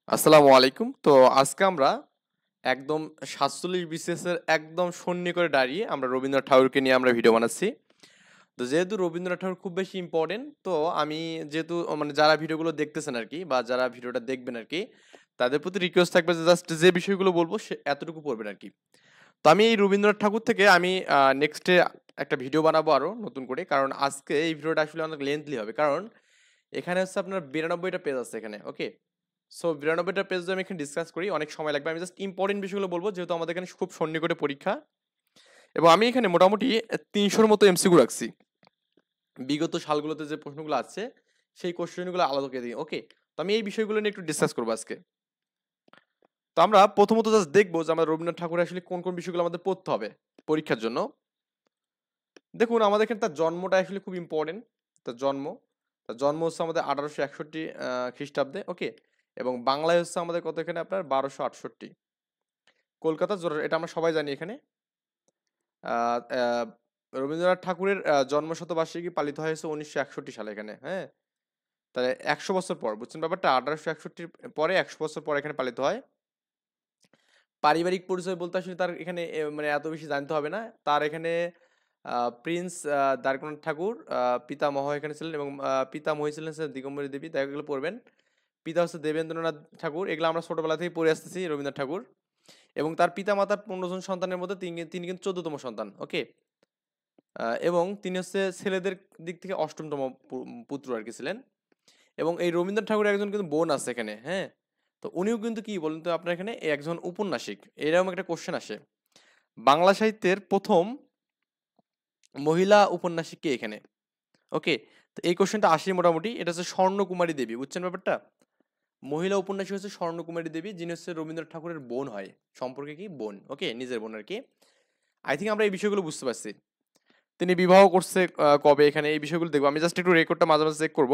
আসসালামু আলাইকুম। তো আজকে আমরা একদম ৪৭ বিসিএসের একদম শূন্য করে দাঁড়িয়ে আমরা রবীন্দ্রনাথ ঠাকুরকে নিয়ে আমরা ভিডিও বানাচ্ছি। তো যেহেতু রবীন্দ্রনাথ ঠাকুর খুব বেশি ইম্পর্টেন্ট, তো আমি যেহেতু মানে যারা ভিডিওগুলো দেখতেছেন আরকি বা যারা ভিডিওটা দেখবেন আরকি, তাদের প্রতি রিকোয়েস্ট থাকবে যে জাস্ট যে বিষয়গুলো বলবো সে এতটুকু পড়বেন আরকি। তো আমি এই রবীন্দ্রনাথ ঠাকুর থেকে আমি নেক্সটে একটা ভিডিও বানাবো আরো নতুন করে। কারণ আজকে এই ভিডিওটা আসলে অনেক লেন্থলি হবে। কারণ এখানে হচ্ছে আপনার ৯২ টা পেজ আছে এখানে। ওকে? সো ৯২ টা পেজ যদি আমি এখানে ডিসকাস করি অনেক সময় লাগবে। আমি জাস্ট ইম্পোর্টেন্ট বিষয়গুলো বলব যেহেতু আমাদের এখানে খুব সন্নিকটে পরীক্ষা এবং আমি এখানে মোটামুটি ৩০০ র মতো এমসিকিউ রাখছি। বিগত সালগুলোতে যে প্রশ্নগুলো আছে সেই কোশ্চেনগুলো আলাদা দিই। ওকে? তো আমি এই বিষয়গুলো নিয়ে একটু ডিসকাস করব আজকে। তো আমরা প্রথমত জাস্ট দেখব যে আমরা রবীন্দ্রনাথ ঠাকুরের আসলে কোন বিষয়গুলো আমাদের পড়তে হবে পরীক্ষার জন্য। দেখুন আমাদের এখানে তার জন্মটা আসলে খুব ইম্পর্টেন্ট। তার জন্ম। তার জন্ম হচ্ছে আমাদের ১৮৬১ খ্রিস্টাব্দে। ওকে? এবং বাংলায় হচ্ছে আমাদের কত এখানে আপনার ১২৬৮। কলকাতা এটা আমরা সবাই জানি এখানে। আ অ্যা রবীন্দ্রনাথ ঠাকুরের জন্মশতবার্ষিকী পালিত হয়েছে ১৯৬১ সালে এখানে, হ্যাঁ? তাহলে ১০০ বছর পর, বুঝছেন ব্যাপারটা? ১৮৬১ র পরে ১০০ বছর পর এখানে পালিত হয়। পারিবারিক পরিচয় বলতে আসলে তার এখানে মানে এত বেশি জানতে হবে না। তার এখানে প্রিন্স দ্বারকানাথ ঠাকুর পিতামহ এখানে ছিলেন এবং পিতামহী ছিলেন হচ্ছে দিগম্বরী দেবী। তাই এগুলো পড়বেন। পিতা হচ্ছে দেবেন্দ্রনাথ ঠাকুর। এগুলো আমরা ছোটবেলা থেকেই পড়ে আসতেছি রবীন্দ্রনাথ ঠাকুর। এবং তার পিতা-মাতার ১৫ জন সন্তানের মধ্যে তিনি কিন্তু ১৪তম সন্তান। ওকে? এবং তিনি হচ্ছে ছেলেদের দিক থেকে ৮ম তম পুত্র আরকি ছিলেন। এবং এই রবীন্দ্রনাথ ঠাকুরের একজন কিন্তু বোন আছে এখানে, হ্যাঁ? তো উনিও কিন্তু কি বলুন তো আপনার এখানে একজন উপন্যাসিক। এরকম একটা কোয়েশ্চেন আসে। বাংলা সাহিত্যের ১ম মহিলা উপন্যাসিক কে এখানে? ওকে? তো এই কোয়েশ্চেনটা আসে মোটামুটি। এটা হচ্ছে স্বর্ণকুমারী দেবী। বুঝছেন ব্যাপারটা? মহিলা উপন্যাসিক হচ্ছে স্বর্ণকুমারী দেবী যিনি হচ্ছে রবীন্দ্রনাথ ঠাকুরের বোন হয়। সম্পর্কে কি? বোন। ওকে? নিজের বোন আরকি। আই থিংক আমরা এই বিষয়গুলো বুঝতে পারছি। তিনি বিবাহ করছে কবে এখানে এই বিষয়গুলো দেখব। আমি জাস্ট একটু রেকর্ডটা মাঝে চেক করব।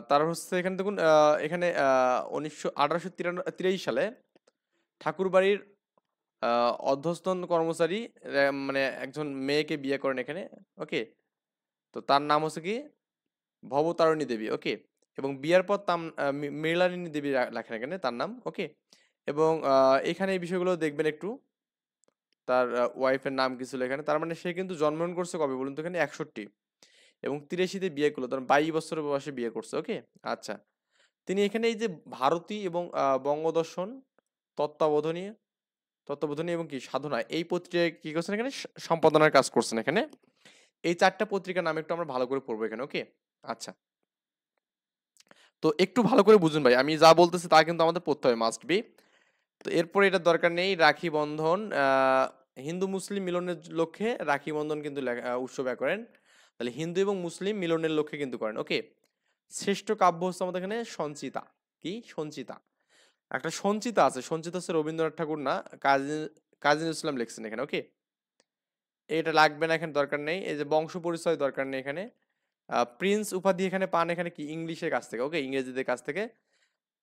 তার হচ্ছে এখানে দেখুন এখানে ১৮৮৩ সালে ঠাকুরবাড়ির আ অধস্তন কর্মচারী মানে একজন মেয়েকে বিয়ে করেন এখানে। ওকে? তো তার নাম হচ্ছে কি? ভবতারিণী দেবী। ওকে? এবং বিয়ার পর তাম আ মি মৃণালিনী দেবী লেখেন এখানে তার নাম। ওকে? এবং এখানে এই বিষয়গুলো দেখবেন একটু। তার ওয়াইফের নাম কি ছিল এখানে। তার মানে সে কিন্তু জন্মগ্রহণ করছে কবে বলুন তো এখানে ৬১ এবং ৮৩ তে বিয়ে করলো। ধরেন ২২ বছর বয়সে বিয়ে করছে। ওকে? আচ্ছা। তিনি এখানে এই যে ভারতী এবং বঙ্গদর্শন তত্ত্বাবধানী তত্ত্বাবধানী এবং কি সাধনা এই পত্রিকায় কি করছেন এখানে সম্পাদনার কাজ করছেন এখানে। এই ৪ টা পত্রিকার নাম একটু আমরা ভালো করে পড়বো এখানে। ওকে? আচ্ছা। তো একটু ভালো করে বুঝুন ভাই। আমি যা বলতেছি তা কিন্তু আমাদের পড়তে হবে মাস্ট বি। তো এরপরে এটার দরকার নেই। রাখি বন্ধন হিন্দু মুসলিম মিলনের লক্ষ্যে রাখি বন্ধন কিন্তু উৎসব করেন। তাহলে হিন্দু এবং মুসলিম মিলনের লক্ষ্যে কিন্তু করেন। ওকে? শ্রেষ্ঠ কাব্য হচ্ছে আমাদের এখানে সঞ্চিতা। কি? সঞ্চিতা। একটা সঞ্চিতা আছে। সঞ্চিতা হচ্ছে রবীন্দ্রনাথ ঠাকুর না, কাজী কাজী নজরুল ইসলাম লিখছেন এখানে। ওকে? এটা লাগবে না এখানে দরকার নেই। এই যে বংশ পরিচয় দরকার নেই এখানে। প্রিন্স উপাধি এখানে পান এখানে কি? ইংলিশের কাছ থেকে। ওকে? ইংরেজিদের কাছ থেকে।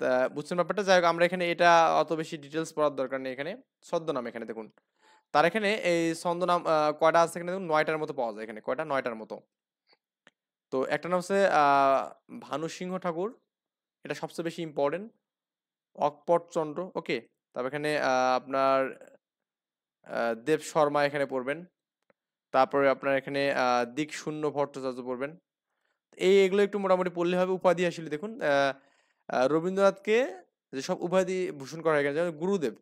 তা বুঝছেন ব্যাপারটা? যাই হোক আমরা এখানে এটা অত বেশি ডিটেইলস পড়ার দরকার নেই এখানে। ছদ্মনাম এখানে দেখুন। তার এখানে এই ছদ্মনাম কয়টা আছে এখানে দেখুন ৯ টার মতো পাওয়া যায় এখানে। কয়টা? ৯ টার মতো। তো একটা নাম হচ্ছে ভানু সিংহ ঠাকুর। এটা সবচেয়ে বেশি ইম্পোর্টেন্ট। অকপটচন্দ্র। ওকে? তারপর এখানে আপনার দেব শর্মা এখানে পড়বেন। তারপরে আপনার এখানে দিকশূন্য ভট্টাচার্য পড়বেন। এগুলো একটু মোটামুটি পড়লে হবে। উপাধি আসলে দেখুন রবীন্দ্রনাথকে যেসব উপাধি ভূষণ করা হয় এখানে যেমন গুরুদেব।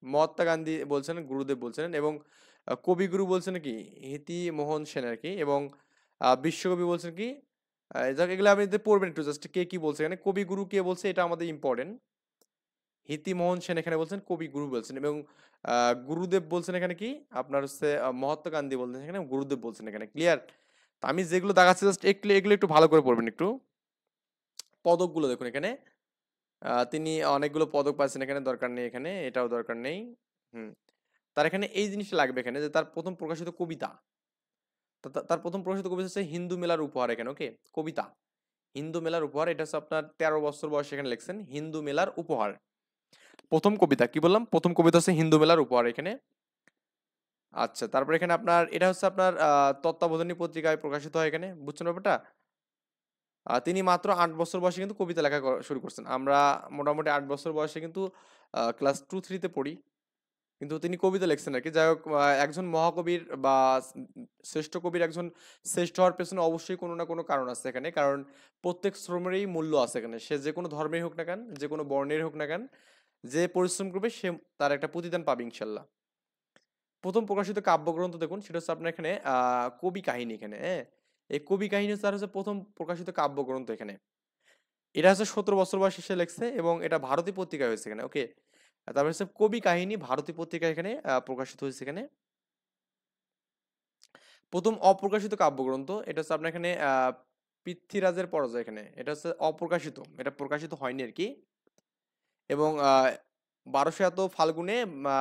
মহাত্মা গান্ধী বলছেন, গুরুদেব বলছিলেন এবং কবিগুরু বলছেন কি? হিতিমোহন সেন আরকি এবং বিশ্বকবি বলছেন কি? যাক এগুলো আপনি পড়বেন একটু জাস্ট কে কি বলছে এখানে। কবিগুরু কে বলছে এটা আমাদের ইম্পোর্টেন্ট। হিতিমোহন সেন এখানে বলছেন, কবিগুরু বলছেন এবং আ গুরুদেব বলছেন এখানে কি? আপনার হচ্ছে মহাত্মা গান্ধী বলছেন এখানে, গুরুদেব বলছেন এখানে। ক্লিয়ার? তো আমি যেগুলো দেখাচ্ছি জাস্ট এগুলো একটু ভালো করে পড়বেন একটু। পদকগুলো দেখুন এখানে। তিনি অনেকগুলো পদক পাচ্ছেন এখানে, দরকার নেই এখানে। এটাও দরকার নেই। হুম। তার এখানে এই জিনিসটা লাগবে এখানে যে তার ১ম প্রকাশিত কবিতা। তার ১ম প্রকাশিত কবিতা হচ্ছে হিন্দু মেলার উপহার এখানে। ওকে? কবিতা। হিন্দু মেলার উপহার এটা হচ্ছে আপনার ১৩ বছর বয়সে এখানে লিখছেন। হিন্দু মেলার উপহার। ১ম কবিতা কি বললাম? ১ম কবিতা হচ্ছে হিন্দু মেলার উপহার এখানে। আচ্ছা, তারপরে এখানে আপনার এটা হচ্ছে আপনার তত্ত্বাবধানী পত্রিকায় প্রকাশিত হয় এখানে। বুঝছেন ব্যাপারটা? তিনি মাত্র ৮ বছর বয়সে কিন্তু কবিতা লেখা শুরু করছেন। আমরা মোটামুটি ৮ বছর বয়সে কিন্তু ক্লাস 2-3 তে পড়ি। কিন্তু তিনি কবিতা লিখছেন আরকি। যাই হোক, একজন মহাকবির বা শ্রেষ্ঠ কবির একজন শ্রেষ্ঠ হওয়ার পেছনে অবশ্যই কোনো না কোনো কারণ আছে এখানে। কারণ প্রত্যেক শ্রমেরই মূল্য আছে এখানে। সে যেকোনো ধর্মের হোক না কেন, যেকোনো বর্ণের হোক না কেন, যে পরিশ্রম করবে সে তার একটা প্রতিদান পাবে ইনশাল্লাহ। ১ম প্রকাশিত কাব্যগ্রন্থ দেখুন, সেটা হচ্ছে আপনার এখানে কবি কাহিনী এখানে, হ্যাঁ? এই কবি কাহিনী হচ্ছে ১ম প্রকাশিত কাব্যগ্রন্থ এখানে। এটা হচ্ছে ১৭ বছর বয়সে সে লিখছে এবং এটা ভারতী পত্রিকায় হয়েছে এখানে, ওকে? তারপর হচ্ছে কবি কাহিনী ভারতী পত্রিকায় এখানে প্রকাশিত হয়েছে এখানে। ১ম অপ্রকাশিত কাব্যগ্রন্থ এটা হচ্ছে আপনার এখানে পৃথ্বীরাজের পরাজয় এখানে। এটা হচ্ছে অপ্রকাশিত। এটা প্রকাশিত হয়নি আরকি। এবং ১২০০ ফাল্গুনে আ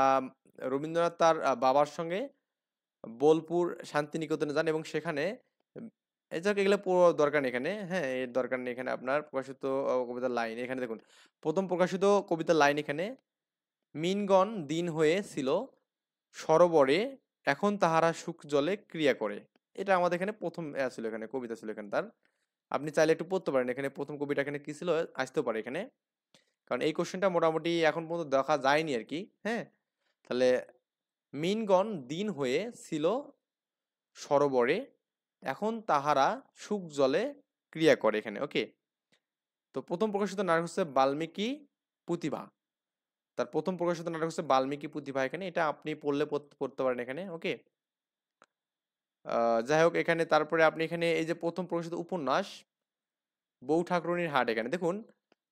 রবীন্দ্রনাথ তার বাবার সঙ্গে বোলপুর শান্তিনিকেতনে যান এবং সেখানে উম এই যাক এগুলো পুরো দরকার নেই এখানে, হ্যাঁ? এর দরকার নেই এখানে আপনার প্রকাশিত কবিতার লাইন। এখানে দেখুন ১ম প্রকাশিত কবিতার লাইন এখানে, "মিনগণ দিন হয়েছিল সরোবরে, এখন তাহারা সুখ জলে ক্রিয়া করে।" এটা আমাদের এখানে ১ম ছিল এখানে, কবিতা ছিল এখানে তার। আপনি চাইলে একটু পড়তে পারেন। এখানে ১ম কবিতা এখানে কি ছিল? আসতেও পারে এখানে। কারণ এই কোয়েশ্চেনটা মোটামুটি এখন পর্যন্ত দেখা যায়নি আরকি, হ্যাঁ? তাহলে "মিনগণ দিন হয়ে ছিল সরোবরে, এখন তাহারা সুখ জলে ক্রিয়া করে" এখানে, ওকে? তো ১ম প্রকাশিত নাটক হচ্ছে 'বাল্মীকি প্রতিভা'। তার ১ম প্রকাশিত নাটক হচ্ছে 'বাল্মীকি প্রতিভা' এখানে। এটা আপনি পড়লে পড়তে পারেন এখানে, ওকে? আ যাই হোক, এখানে তারপরে আপনি এখানে এই যে ১ম প্রকাশিত উপন্যাস 'বউ ঠাকুরানীর হাট' এখানে দেখুন,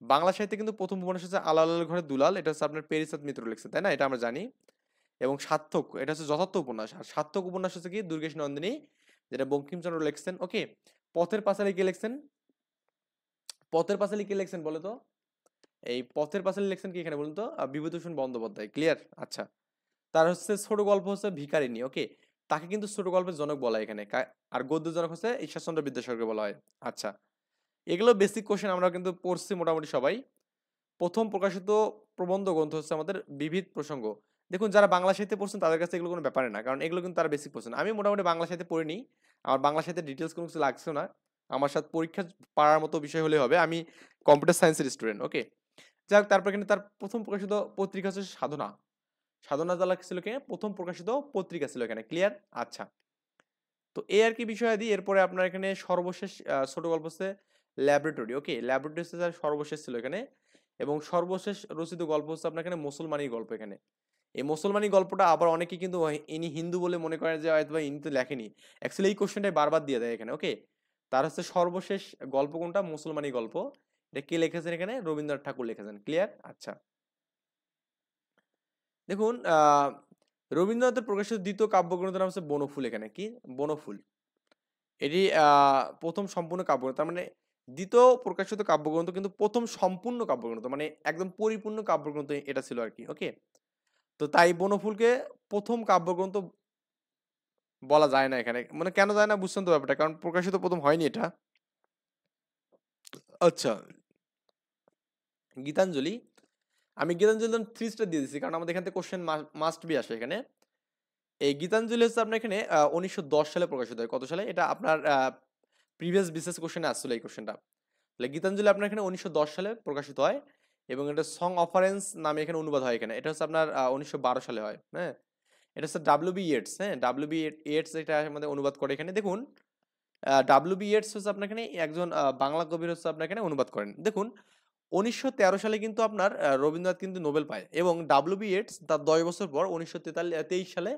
বাংলা সাহিত্যে কিন্তু ১ম উপন্যাস হচ্ছে 'আলালের ঘরে দুলাল'। এটা হচ্ছে আপনার পেরিচাঁদ মিত্র লিখছে, তাই না? এটা আমরা জানি। এবং সার্থক এটা হচ্ছে যথার্থ উপন্যাস। আর সার্থক উপন্যাস হচ্ছে কি দুর্গেশ নন্দিনী, যেটা বঙ্কিমচন্দ্র লিখছেন, ওকে? পথের পাঁচালী কে লিখছেন? পথের পাঁচালী কে লিখছেন বলো তো? এই পথের পাঁচালী লিখছেন কি এখানে বলুন তো? বিভূতিভূষণ বন্দ্যোপাধ্যায়। ক্লিয়ার? আচ্ছা। তার হচ্ছে ছোট গল্প হচ্ছে 'ভিখারিণী', ওকে? তাকে কিন্তু ছোট গল্পের জনক বলা হয় এখানে। আর গদ্য জনক হচ্ছে ঈশ্বরচন্দ্র বিদ্যাসাগরকে বলা হয়। আচ্ছা। এগুলো বেসিক কোয়েশ্চেন আমরা কিন্তু পড়ছি মোটামুটি সবাই। ১ম প্রকাশিত প্রবন্ধ গ্রন্থ হচ্ছে আমাদের 'বিবিধ প্রসঙ্গ'। দেখুন, যারা বাংলা সাহিত্যে পড়ছেন তাদের কাছে এগুলো কোনো ব্যাপারই না। কারণ এগুলো কিন্তু তারা বেসিক পড়ছেন। আমি মোটামুটি বাংলা সাহিত্যে পড়িনি। আমার বাংলা সাহিত্যের ডিটেইলস কোনো কিছু লাগছেও না। আমার সাথে পরীক্ষা পারার মতো বিষয় হলেই হবে। আমি কম্পিউটার সায়েন্সের স্টুডেন্ট, ওকে? যাই হোক, তারপর কিন্তু তার ১ম প্রকাশিত পত্রিকা হচ্ছে 'সাধনা'। সাধনা তালা ছিল কি ১ম প্রকাশিত পত্রিকা ছিল এখানে। ক্লিয়ার? আচ্ছা। তো এই আরকি বিষয়াদি। এরপরে আপনার এখানে সর্বশেষ ছোট গল্প হচ্ছে 'ল্যাবরেটরি', ওকে? 'ল্যাবরেটরি' হচ্ছে তার সর্বশেষ ছিল এখানে। এবং সর্বশেষ রচিত গল্প হচ্ছে আপনার এখানে 'মুসলমানি' গল্প এখানে। এই 'মুসলমানি' গল্পটা আবার অনেকে কিন্তু ইনি হিন্দু বলে মনে করেন যে হয়তোবা ইনি তো লেখেনি। অ্যাকচুয়ালি এই কোয়েশ্চেনটাই বারবার দিয়ে দেয় এখানে, ওকে? তার হচ্ছে সর্বশেষ গল্প কোনটা? 'মুসলমানি' গল্প। এটা কে লিখেছেন এখানে? রবীন্দ্রনাথ ঠাকুর লিখেছেন। ক্লিয়ার? আচ্ছা। দেখুন, রবীন্দ্রনাথের প্রকাশিত ২য় কাব্যগ্রন্থের নাম হচ্ছে 'বনফুল' এখানে। কি? 'বনফুল'। এটি ১ম সম্পূর্ণ কাব্যগ্রন্থ। তার মানে ২য় প্রকাশিত কাব্যগ্রন্থ কিন্তু ১ম সম্পূর্ণ কাব্যগ্রন্থ। মানে একদম পরিপূর্ণ কাব্যগ্রন্থ এটা ছিল আরকি। ওকে? তো তাই 'বনফুলকে' ১ম কাব্যগ্রন্থ বলা যায় না এখানে। মানে কেন যায় না বুঝছেন তো ব্যাপারটা? কারণ প্রকাশিত ১ম হয়নি এটা। আচ্ছা, 'গীতাঞ্জলি'। আমি 'গীতাঞ্জলি' 3 স্টার দিয়ে দিছি। কারণ আমাদের এখান থেকে কোয়েশ্চেন মাস্ট বি আসে এখানে। এই 'গীতাঞ্জলি' হচ্ছে আপনার এখানে ১৯১০ সালে প্রকাশিত হয়। কত সালে? এটা আপনার প্রিভিয়াস বিসিএস কোয়েশ্চেনে আসছিল এই কোয়েশ্চেনটা। তাহলে 'গীতাঞ্জলি' আপনার এখানে ১৯১০ সালে প্রকাশিত হয় এবং এটা 'সং অফারেন্স' নামে এখানে অনুবাদ হয় এখানে। এটা হচ্ছে আপনার ১৯১২ সালে হয়, হ্যাঁ? এটা হচ্ছে ডব্লিউ.বি. ইয়েটস, হ্যাঁ? ডব্লিউ.বি. ইয়েটস এটা আমাদের অনুবাদ করে এখানে। দেখুন, ডব্লিউ.বি. ইয়েটস হচ্ছে আপনার এখানে একজন বাংলা কবির হচ্ছে আপনার এখানে অনুবাদ করেন। দেখুন, ১৯১৩ সালে কিন্তু আপনার রবীন্দ্রনাথ কিন্তু নোবেল পায় এবং ডব্লিউ.বি. ইয়েটস তার ১০ বছর পর ১৯২৩ সালে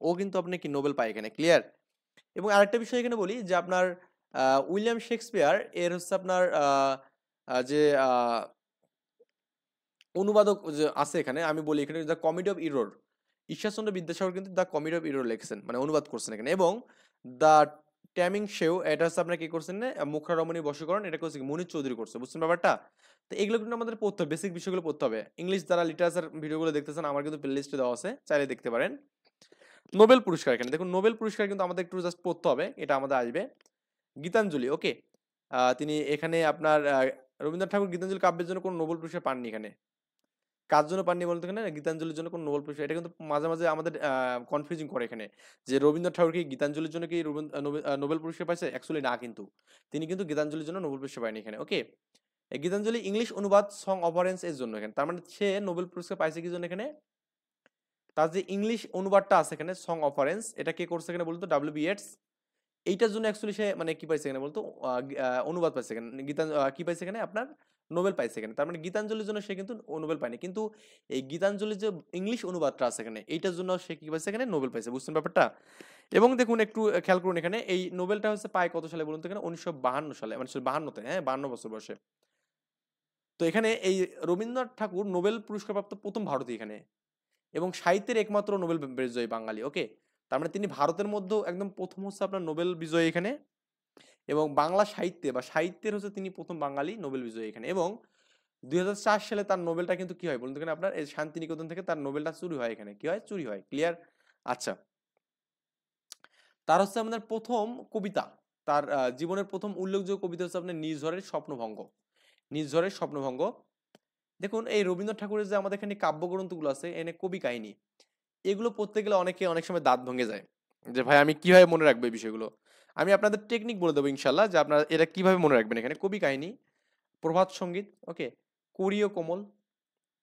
ও কিন্তু আপনি কি নোবেল পায় এখানে। ক্লিয়ার? এবং আরেকটা বিষয় এখানে বলি যে আপনার উইলিয়াম শেক্সপিয়ার এর হচ্ছে আপনার আ আ যে আ অনুবাদক যে আছে এখানে, আমি বলি এখানে 'the comedy of error'. Ishwarchandra Vidyasagar কিন্তু 'দ্য কমেডি অফ ইরর' লিখছেন। মানে অনুবাদ করছেন এখানে এবং 'দ্য ট্যামিং শেও' এটা হচ্ছে আপনার কি করছেন না? মুখরা রমণী বশীকরণ এটা করছে কি মনির চৌধুরী করছে। বুঝছেন ব্যাপারটা? তো এগুলো কিন্তু আমাদের পড়তে হবে। বেসিক বিষয়গুলো পড়তে হবে। ইংলিশ যারা লিটারেচার ভিডিওগুলো দেখতেছেন আমার কিন্তু প্লেলিস্টে দেওয়া আছে। চাইলে দেখতে পারেন। নোবেল পুরস্কার এখানে দেখুন, নোবেল পুরস্কার কিন্তু আমাদের একটু জাস্ট পড়তে হবে। এটা আমাদের আসবে। গীতাঞ্জলি, ওকে? তিনি এখানে আপনার রবীন্দ্রনাথ ঠাকুর গীতাঞ্জলি কাব্যের জন্য কোনো নোবেল পুরস্কার পাননি এখানে। কার জন্য পাননি বলতে এখানে? গীতাঞ্জলির জন্য কোন নোবেল পুরস্কার, এটা কিন্তু মাঝে মাঝে আমাদের কনফিউজিং করে এখানে, যে রবীন্দ্রনাথ ঠাকুর কি গীতাঞ্জলির জন্য কি নোবেল পুরস্কার পাইছে? অ্যাকচুয়ালি না, কিন্তু তিনি কিন্তু গীতাঞ্জলির জন্য নোবেল পুরস্কার পায়নি এখানে। ওকে, এই গীতাঞ্জলি ইংলিশ অনুবাদ সং অফারেন্স এর জন্য এখানে, তার মানে সে নোবেল পুরস্কার পাইছে কি জন্য এখানে? তার যে ইংলিশ অনুবাদটা আছে এখানে সং অফারেন্স, এটা কে করছে এখানে বলতো? ডব্লিউ.বি. ইয়েটস। এইটার জন্য অ্যাকচুয়ালি সে মানে কি পাইছে এখানে বলতো? অনুবাদ পাইছে এখানে, কি পাইছে এখানে আপনার? নোবেল পাইছে এখানে। তার মানে গীতাঞ্জলির জন্য সে কিন্তু নোবেল পায়নি, কিন্তু এই গীতাঞ্জলির যে ইংলিশ অনুবাদটা আছে এখানে, এইটার জন্য সে কি পাইছে এখানে? নোবেল পাইছে। বুঝছেন ব্যাপারটা? এবং দেখুন একটু খেয়াল করুন এখানে, এই নোবেলটা হচ্ছে পায় কত সালে বলুন তো এখানে? 1952 সালে, মানে 52তে, হ্যাঁ 52 বছর বয়সে। তো এখানে এই রবীন্দ্রনাথ ঠাকুর নোবেল পুরস্কার প্রাপ্ত প্রথম ভারতীয় এখানে, এবং সাহিত্যের একমাত্র নোবেল বিজয়ী বাঙালি। ওকে, তার মানে তিনি ভারতের মধ্যেও একদম প্রথম হচ্ছে আপনার নোবেল বিজয়ী এখানে, এবং বাংলা সাহিত্যে বা সাহিত্যের হচ্ছে তিনি প্রথম বাঙালি নোবেল বিজয়ী এখানে। এবং 2004 সালে তার নোবেলটা কিন্তু কি হয় বলুন তো এখানে আপনার? এই শান্তিনিকেতন থেকে তার নোবেলটা চুরি হয় এখানে। কি হয়? চুরি হয়। ক্লিয়ার? আচ্ছা, তার হচ্ছে আমাদের প্রথম কবিতা, তার জীবনের প্রথম উল্লেখযোগ্য কবিতা হচ্ছে আপনার নির্ঝরের স্বপ্নভঙ্গ। নির্ঝরের স্বপ্নভঙ্গ। দেখুন এই রবীন্দ্রনাথ ঠাকুরের যে আমাদের এখানে কাব্যগ্রন্থগুলো আছে, এনে কবি কাহিনী, এগুলো পড়তে গেলে অনেকে অনেক সময় দাঁত ভেঙে যায়, যে ভাই আমি কিভাবে মনে রাখবো এই বিষয়গুলো। আমি আপনাদের টেকনিক বলে দেবো ইনশাল্লাহ, যে আপনারা এটা কিভাবে মনে রাখবেন। এখানে কবি কাহিনী, প্রভাত সঙ্গীত, ওকে, কোরীয় কোমল,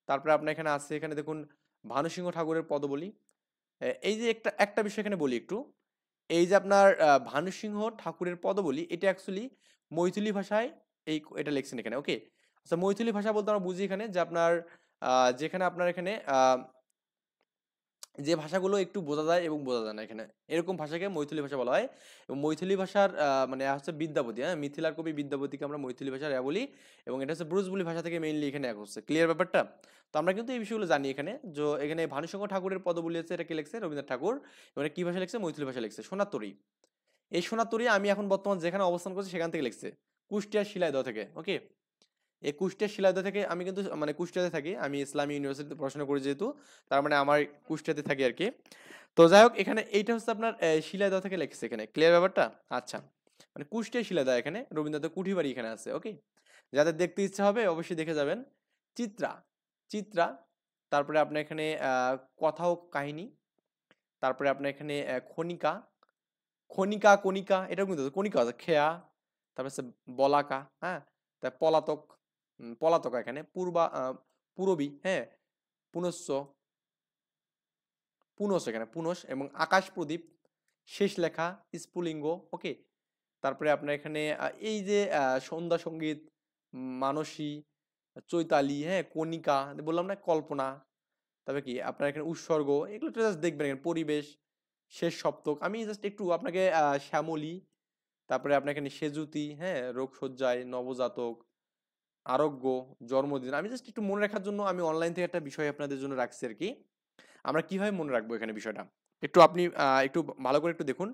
তারপরে আপনার এখানে আছে, এখানে দেখুন ভানুসিংহ ঠাকুরের পদবলী। এই যে একটা একটা বিষয় এখানে বলি একটু, এই যে আপনার ভানুসিংহ ঠাকুরের পদবলী, এটা অ্যাকচুয়ালি মৈথিলি ভাষায় এটা লিখছেন এখানে। ওকে, আচ্ছা মৈথিলি ভাষা বলতে আমরা বুঝি এখানে যে আপনার যেখানে আপনার এখানে যে ভাষাগুলো একটু বোঝা যায় এবং বোঝা যায় না এখানে, এরকম ভাষাকে মৈথিলি ভাষা বলা হয়। এবং মৈথিলি ভাষার মানে হচ্ছে বিদ্যাপতি, হ্যাঁ মিথিলার কবি বিদ্যাপতিকে আমরা মৈথিলি ভাষার বলি, এবং এটা হচ্ছে ব্রজবুলি ভাষা থেকে মেইনলি এখানে এক হচ্ছে। ক্লিয়ার ব্যাপারটা? তো আমরা কিন্তু এই বিষয়গুলো জানি এখানে, যে এখানে ভানুসিংহ ঠাকুরের পদবলী হচ্ছে, এটা কে লিখছে? রবীন্দ্রনাথ ঠাকুর। এবং কি ভাষা লিখছে? মৈথিলি ভাষা লিখছে। সোনাতরী, এই সোনাতরী আমি এখন বর্তমান যেখানে অবস্থান করছি সেখান থেকে লিখছে, কুষ্টিয়ার শিলাইদহ থেকে। ওকে, এই কুষ্টিয়া শিলাইদহ থেকে, আমি কিন্তু মানে কুষ্টিয়াতে থাকি, আমি ইসলামী ইউনিভার্সিটিতে পড়াশোনা করি যেহেতু, তার মানে আমার কুষ্টিয়াতে থাকি আর কি। তো যাই হোক, এখানে এইটা হচ্ছে আপনার শিলাইদহ থেকে লিখছে এখানে। ক্লিয়ার ব্যাপারটা? আচ্ছা, মানে কুষ্টিয়া শিলাইদহ, এখানে রবীন্দ্রনাথের কুঠিবাড়ি এখানে আছে। ওকে, যাদের দেখতে ইচ্ছা হবে অবশ্যই দেখে যাবেন। চিত্রা, চিত্রা, তারপরে আপনার এখানে কথা ও কাহিনী, তারপরে আপনার এখানে খনিকা, খনিকা কণিকা, এটাও কিন্তু কণিকা আছে, খেয়া, তারপর হচ্ছে বলাকা, হ্যাঁ, তারপর পলাতক, পলাতকা এখানে পূরবী, হ্যাঁ, পুনশ্চ, পুনস এখানে পুনস, এবং আকাশ প্রদীপ, শেষ লেখা, স্ফুলিঙ্গ। ওকে, তারপরে আপনার এখানে এই যে সন্ধ্যা সঙ্গীত, মানসী, চৈতালি, হ্যাঁ, কণিকা, বললাম না, কল্পনা, তবে কি আপনার এখানে উৎসর্গ, এগুলো তো জাস্ট দেখবেন এখানে, পরিবেশ, শেষ সপ্তক, আমি জাস্ট একটু আপনাকে শ্যামলী, তারপরে আপনার এখানে সেজুতি, হ্যাঁ, রোগশয্যায়, নবজাতক, আরোগ্য, জন্মদিন, আমি জাস্ট একটু মনে রাখার জন্য আমি অনলাইন থেকে একটা বিষয় আপনাদের জন্য রাখছি আর কি। আমরা কিভাবে মনে রাখবো এখানে বিষয়টা, একটু আপনি একটু ভালো করে একটু দেখুন।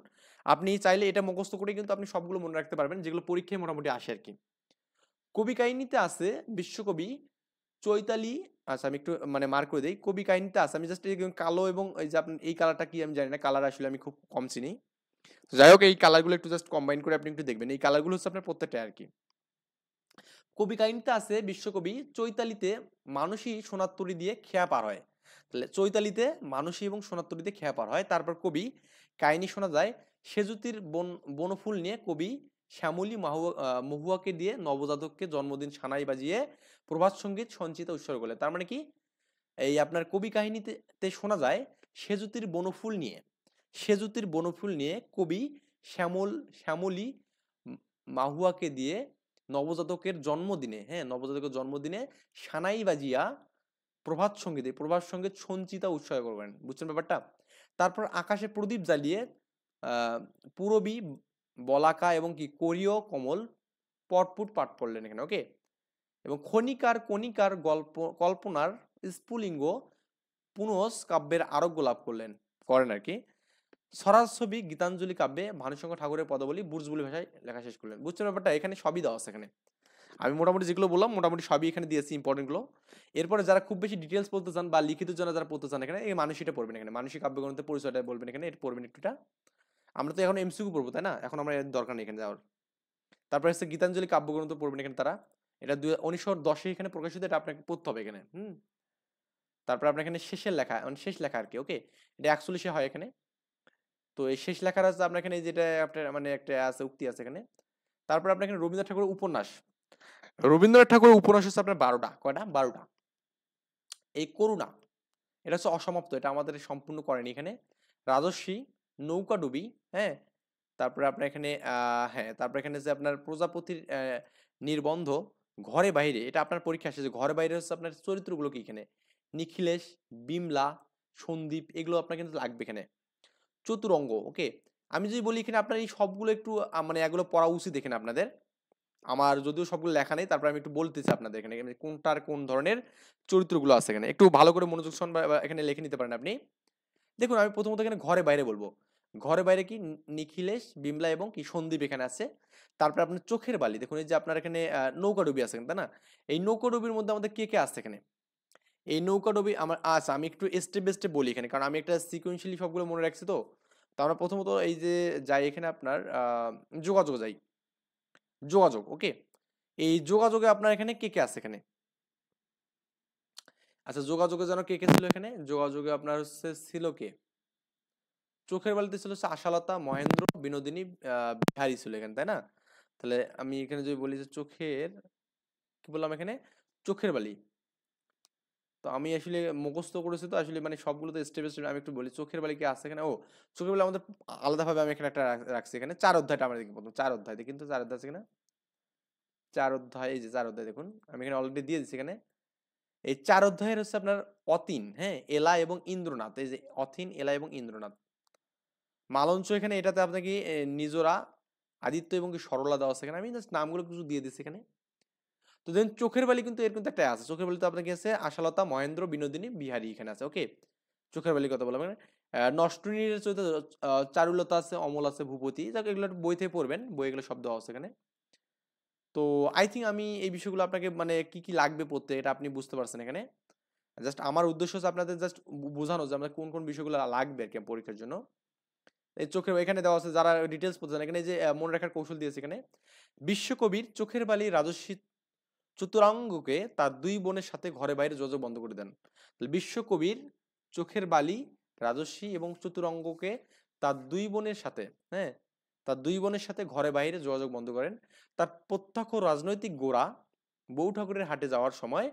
আপনি চাইলে এটা মুখস্থ করে কিন্তু আপনি সবগুলো মনে রাখতে পারবেন, যেগুলো পরীক্ষায় মোটামুটি আসে আর কি। কবি কাহিনীতে আছে বিশ্বকবি চৈতালি। আচ্ছা আমি একটু মানে মার্ক করে দিই, কবি কাহিনীতে আছে, আমি জাস্ট কালো এবং এই যে আপনি এই কালারটা কি আমি জানি না, কালার আসলে আমি খুব কম চিনি। তো যাই হোক, এই কালারগুলো একটু জাস্ট কম্বাইন করে আপনি একটু দেখবেন, এই কালারগুলো হচ্ছে আপনার প্রত্যেকটা আর কি। কবি কাহিনীতে আছে বিশ্বকবি চৈতালিতে মানসী সোনার তরী দিয়ে খেয়া পার হয়। তাহলে চৈতালিতে মানসী এবং সোনার তরীতে খেয়া পার হয়। তারপর কবি কাহিনী শোনা যায় সেজুতির বনফুল নিয়ে কবি শ্যামলী মহুয়াকে দিয়ে নবজাতককে জন্মদিন সানাই বাজিয়ে প্রভাত সঙ্গীত সঞ্চিতা উৎসর্গ করলে। তার মানে কি, এই আপনার কবি কাহিনীতে শোনা যায় সেজুতির বনফুল নিয়ে, সেজুতির বনফুল নিয়ে কবি শ্যামলী মাহুয়াকে দিয়ে নবজাতকের জন্মদিনে, হ্যাঁ নবজাতকের জন্মদিনে সানাই বাজিয়া প্রভাত সঙ্গীতে, প্রভাত সঙ্গীত সঞ্চিতা উৎসর্গ করবেন। বুঝছেন ব্যাপারটা? তারপর আকাশে প্রদীপ জ্বালিয়ে পূরবী, বলাকা এবং কি কোরীয় কমল পটপুট পাঠ পড়লেন এখানে। ওকে, এবং খনিকার কণিকার গল্প কল্পনার স্ফুলিঙ্গ পুনস কাব্যের আরোগ্য লাভ করেন আর কি। ছবি গীতাঞ্জলি কাব্যে ভানুসিংহ ঠাকুরের পদাবলী বুর্জবুলি ভাষায় লেখা শেষ করলেন। বুঝছেন ব্যাপারটা? এখানে সবই দেওয়া আছে এখানে। আমি মোটামুটি যেগুলো বললাম মোটামুটি সবই এখানে দিয়েছি ইম্পর্টেন্টগুলো। এরপরে যারা খুব বেশি ডিটেলস বলতে চান বা লিখিত জন্য যারা পড়তে চান, এখানে এই মানসিকটা পড়বেন, এখানে মানসিক কাব্যগ্রন্থের পরিচয়টা বলবেন, এখানে এটা পড়বেন একটুটা। আমরা তো এখন এমসিকিউ পড়বো তাই না, এখন আমরা এর দরকার নেই এখানে যাওয়ার। তারপরে হচ্ছে গীতাঞ্জলি কাব্যগ্রন্থ পড়বেন এখানে তারা, এটা 1910 এখানে প্রকাশিত, এটা আপনাকে পড়তে হবে এখানে। তারপর আপনার এখানে শেষের লেখা, মানে শেষ লেখা আর কি, ওকে, এটা 41 হয় এখানে। তো এই শেষ লেখার আছে আপনার এখানে যেটা আপনার মানে একটা আছে উক্তি আছে এখানে। তারপর আপনার এখানে রবীন্দ্রনাথ ঠাকুরের উপন্যাস, রবীন্দ্রনাথ ঠাকুরের উপন্যাস হচ্ছে আপনার 12টা, কয়টা 12টা। এই করুণা এটা হচ্ছে অসমাপ্ত, এটা আমাদের সম্পূর্ণ করেনি এখানে। রাজস্বী, নৌকাডুবি, হ্যাঁ, তারপরে আপনার এখানে হ্যাঁ, তারপরে এখানে যে আপনার প্রজাপতির নির্বন্ধ, ঘরে বাইরে, এটা আপনার পরীক্ষা আসে যে ঘরে বাইরে হচ্ছে আপনার চরিত্রগুলো কি এখানে, নিখিলেশ, বিমলা, সন্দীপ, এগুলো আপনার কিন্তু লাগবে এখানে। চতুরঙ্গ, ওকে, আমি যদি বলি এখানে আপনার এই সবগুলো একটু মানে এগুলো পড়া উচিত এখানে আপনাদের। আমার যদিও সবগুলো লেখা নেই, তারপর আমি একটু বলতেছি আপনাদের এখানে কোনটার কোন ধরনের চরিত্রগুলো আছে এখানে, একটু ভালো করে মনোযোগ সহকারে বা এখানে লিখে নিতে পারেন আপনি। দেখুন আমি প্রথমত এখানে ঘরে বাইরে বলবো। ঘরে বাইরে কি, নিখিলেশ, বিমলা এবং কি সন্দীপ এখানে আছে। তারপরে আপনার চোখের বালি, দেখুন এই যে আপনার এখানে নৌকাডুবি আছে তাই না, এই নৌকাডুবির মধ্যে আমাদের কে কে আছে এখানে, এই নৌকাডুবি আমার আচ্ছা আমি একটু স্টেপ বাই স্টেপ বলি এখানে, কারণ আমি একটা সিকোয়েন্সিয়ালি সবগুলো মনে রাখছি। তো তো আমরা প্রথমত এই যে যাই এখানে আপনার যোগাযোগ যাই, যোগাযোগ, ওকে, এই যোগাযোগে আপনার এখানে কে কে আছে এখানে, আচ্ছা যোগাযোগে যেন কে কে ছিল এখানে, যোগাযোগে আপনার হচ্ছে ছিল কে, চোখের বালিতে ছিল হচ্ছে আশালতা, মহেন্দ্র, বিনোদিনী, বিহারী ছিল এখানে তাই না। তাহলে আমি এখানে যদি বলি যে চোখের, কি বললাম এখানে, চোখের বালি, তো আমি আসলে মুখস্থ করেছি তো আসলে মানে সবগুলো তো স্টেপ স্টেপ আমি একটু বলি। চোখের বালি কি আছে এখানে, ও চোখের বালি আমাদের আলাদাভাবে আমি এখানে একটা রাখছি এখানে 4 অধ্যায়টা আমরা দেখি প্রথম 4 অধ্যায় দেখি, কিন্তু 4 অধ্যায় আছে কিনা, 4 অধ্যায়, এই যে 4 অধ্যায় দেখুন আমি এখানে অলরেডি দিয়ে দিচ্ছি এখানে। এই 4 অধ্যায়ের হচ্ছে আপনার অতীন, হ্যাঁ, এলা এবং ইন্দ্রনাথ, এই যে অথিন, এলা এবং ইন্দ্রনাথ। মালঞ্চ এখানে এটাতে আপনাকে নিজরা, আদিত্য এবং কি সরলা দেওয়া আছে এখানে, আমি জাস্ট নামগুলো কিছু দিয়ে দিচ্ছি এখানে। তো দেন চোখের বালি কিন্তু এর কিন্তু একটা আছে, চোখের বালি তো আপনার কি আছে, আশালতা, মহেন্দ্র, বিনোদিনী, বিহারী এখানে আছে, ওকে, চোখের বালির কথা বললাম। নষ্টনীর চরিত্র চারুলতা আছে, অমল আছে, ভূপতি, যাক এগুলো একটু বই থেকে পড়বেন, বই এগুলো শব্দ আছে এখানে। তো আই থিঙ্ক আমি এই বিষয়গুলো আপনাকে মানে কি কি লাগবে পড়তে এটা আপনি বুঝতে পারছেন এখানে। জাস্ট আমার উদ্দেশ্য হচ্ছে আপনাদের জাস্ট বোঝানো যে আমরা কোন কোন বিষয়গুলো লাগবে আর কি পরীক্ষার জন্য। এই চোখের এখানে দেওয়া আছে, যারা ডিটেলস পড়তে চান এখানে এই যে মনে রাখার কৌশল দিয়েছে এখানে। বিশ্বকবির চোখের বালি রাজস্বী চতুরাঙ্গকে তার 2 বোনের সাথে ঘরে বাইরে যোগাযোগ বন্ধ করে দেন। বিশ্বকবির চোখের বালি, রাজস্বী এবং চতুরঙ্গকে তার 2 বোনের সাথে, হ্যাঁ, তার 2 বোনের সাথে ঘরে বাইরে যোগাযোগ বন্ধ করেন। তার প্রত্যক্ষ রাজনৈতিক গোড়া বউ ঠাকুরের হাটে যাওয়ার সময়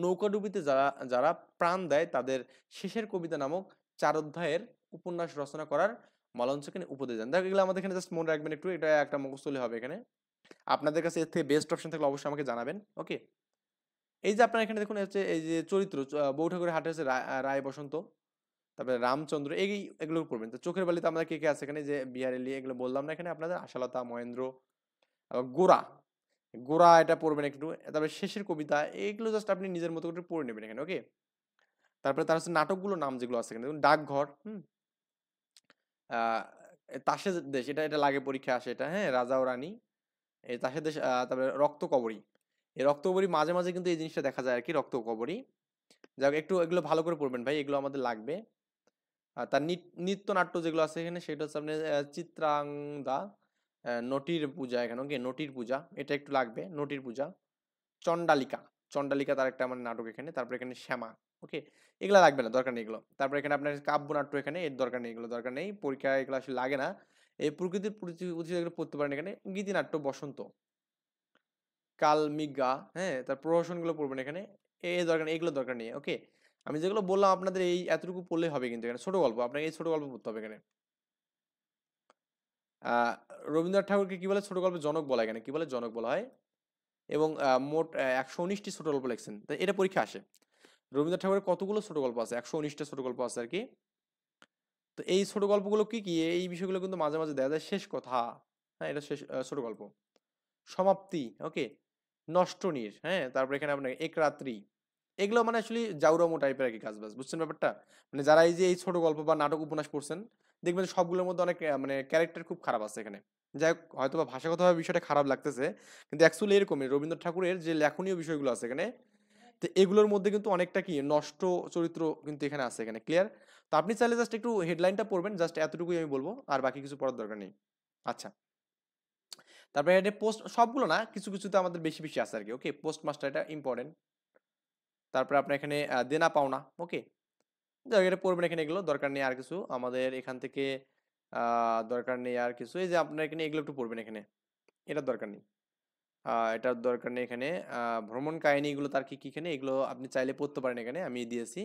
নৌকাডুবিতে যারা যারা প্রাণ দেয় তাদের শেষের কবিতা নামক 4 অধ্যায়ের উপন্যাস রচনা করার মালঞ্চকে উপদেশ দেন। দেখ এগুলো আমাদের এখানে জাস্ট মনে রাখবেন একটু, এটা একটা মুখস্থ হলে হবে এখানে। আপনাদের কাছে এর থেকে বেস্ট অপশন থাকলে অবশ্যই আমাকে জানাবেন, ওকে। এই যে আপনার এখানে দেখুন হচ্ছে এই যে চরিত্র বউ ঠাকুরের হাটে হচ্ছে রায় বসন্ত, তারপরে রামচন্দ্র, এই এগুলো পড়বেন। তো চোখের বালিতে আমাদের কে কে আছে এখানে, যে বিহারেলি এগুলো বললাম না এখানে আপনাদের, আশালতা, মহেন্দ্র, আবার গোরা, গোরা এটা পড়বেন একটু। তারপরে শেষের কবিতা, এইগুলো জাস্ট আপনি নিজের মতো করে পড়ে নেবেন এখানে, ওকে। তারপরে তার হচ্ছে নাটকগুলো নাম যেগুলো আছে এখানে দেখুন, ডাকঘর, আহ তাসের দেশ, এটা এটা লাগে পরীক্ষা আসে এটা, হ্যাঁ, রাজা ও রানী, এই তাসের দেশ, তারপরে রক্ত কবরী, এই রক্ত কবরী মাঝে মাঝে কিন্তু এই জিনিসটা দেখা যায় আর কি, রক্ত কবরী। যাক একটু এগুলো ভালো করে পড়বেন ভাই, এগুলো আমাদের লাগবে। আর তার নৃত্যনাট্য যেগুলো আছে এখানে সেটা হচ্ছে আপনার চিত্রাঙ্গদা, নটির পূজা এখানে, ওকে, নটির পূজা এটা একটু লাগবে, নটির পূজা। চণ্ডালিকা, চণ্ডালিকা তার একটা মানে নাটক এখানে। তারপর এখানে শ্যামা, ওকে, এগুলো লাগবে না, দরকার নেই এগুলো। তারপর এখানে আপনার কাব্যনাট্য এখানে, এর দরকার নেই, এগুলো দরকার নেই, পরীক্ষা এগুলো আসলে লাগে না। এই প্রকৃতির পুঁথি এগুলো পড়তে পারেন এখানে, গীতিনাট্য বসন্ত, কালমিগা, হ্যাঁ, তার প্রহসনগুলো পড়বেন এখানে, দরকার নেই, এগুলো দরকার নেই, ওকে। আমি যেগুলো বললাম আপনাদের এই এতটুকু পড়লেই হবে, কিন্তু এখানে ছোট গল্প আপনাকে এই ছোট গল্প পড়তে হবে এখানে। আহ রবীন্দ্রনাথ ঠাকুরকে কি বলে ছোট গল্পের জনক বলা হয় এখানে, কি বলে, জনক বলা হয়। এবং মোট 119টি ছোট গল্প লিখছেন, তো এটা পরীক্ষা আসে। রবীন্দ্রনাথ ঠাকুরের কতগুলো ছোট গল্প আছে, 119টা ছোট গল্প আছে আর কি। তো এই ছোট গল্পগুলো কি কি, এই বিষয়গুলো কিন্তু মাঝে মাঝে দেখা যায়, শেষ কথা, হ্যাঁ, এটা শেষ ছোট গল্প। সমাপ্তি, ওকে, নষ্টনীর, হ্যাঁ, তারপর এখানে আপনার এক রাত্রি, এগুলো মানে আসলে জাউরামো টাইপের আর কি কাজ বাজ, বুঝছেন ব্যাপারটা। মানে যারা এই যে এই ছোট গল্প বা নাটক উপন্যাস পড়ছেন দেখবেন সবগুলোর মধ্যে অনেক মানে ক্যারেক্টার খুব খারাপ আছে এখানে। যাই হোক হয়তো বা ভাষাগতভাবে বিষয়টা খারাপ লাগতেছে, কিন্তু অ্যাকচুয়ালি এরকমই রবীন্দ্রনাথ ঠাকুরের যে লেখনীয় বিষয়গুলো আছে এখানে, তো এগুলোর মধ্যে কিন্তু অনেকটা কি নষ্ট চরিত্র কিন্তু এখানে আছে এখানে, ক্লিয়ার। তো আপনি চাইলে জাস্ট একটু হেডলাইনটা পড়বেন, জাস্ট এতটুকুই আমি বলবো, আর বাকি কিছু পড়ার দরকার নেই। আচ্ছা, তারপরে এটা পোস্ট, সবগুলো না, কিছু কিছুতে আমাদের বেশি বেশি আছে আর কি, ওকে, পোস্ট মাস্টার এটা ইম্পর্টেন্ট। তারপরে আপনার এখানে দেনা পাওনা, ওকে। যাই হোক, এটা পড়বেন এখানে, এগুলো দরকার নেই আর কিছু আমাদের এখান থেকে, দরকার নেই আর কিছু। এই যে আপনার এখানে এগুলো একটু পড়বেন এখানে, এটার দরকার নেই। এটার দরকার নেই এখানে। ভ্রমণ কাহিনীগুলো তার কি কি এখানে, এগুলো আপনি চাইলে পড়তে পারেন, এখানে আমি দিয়েছি।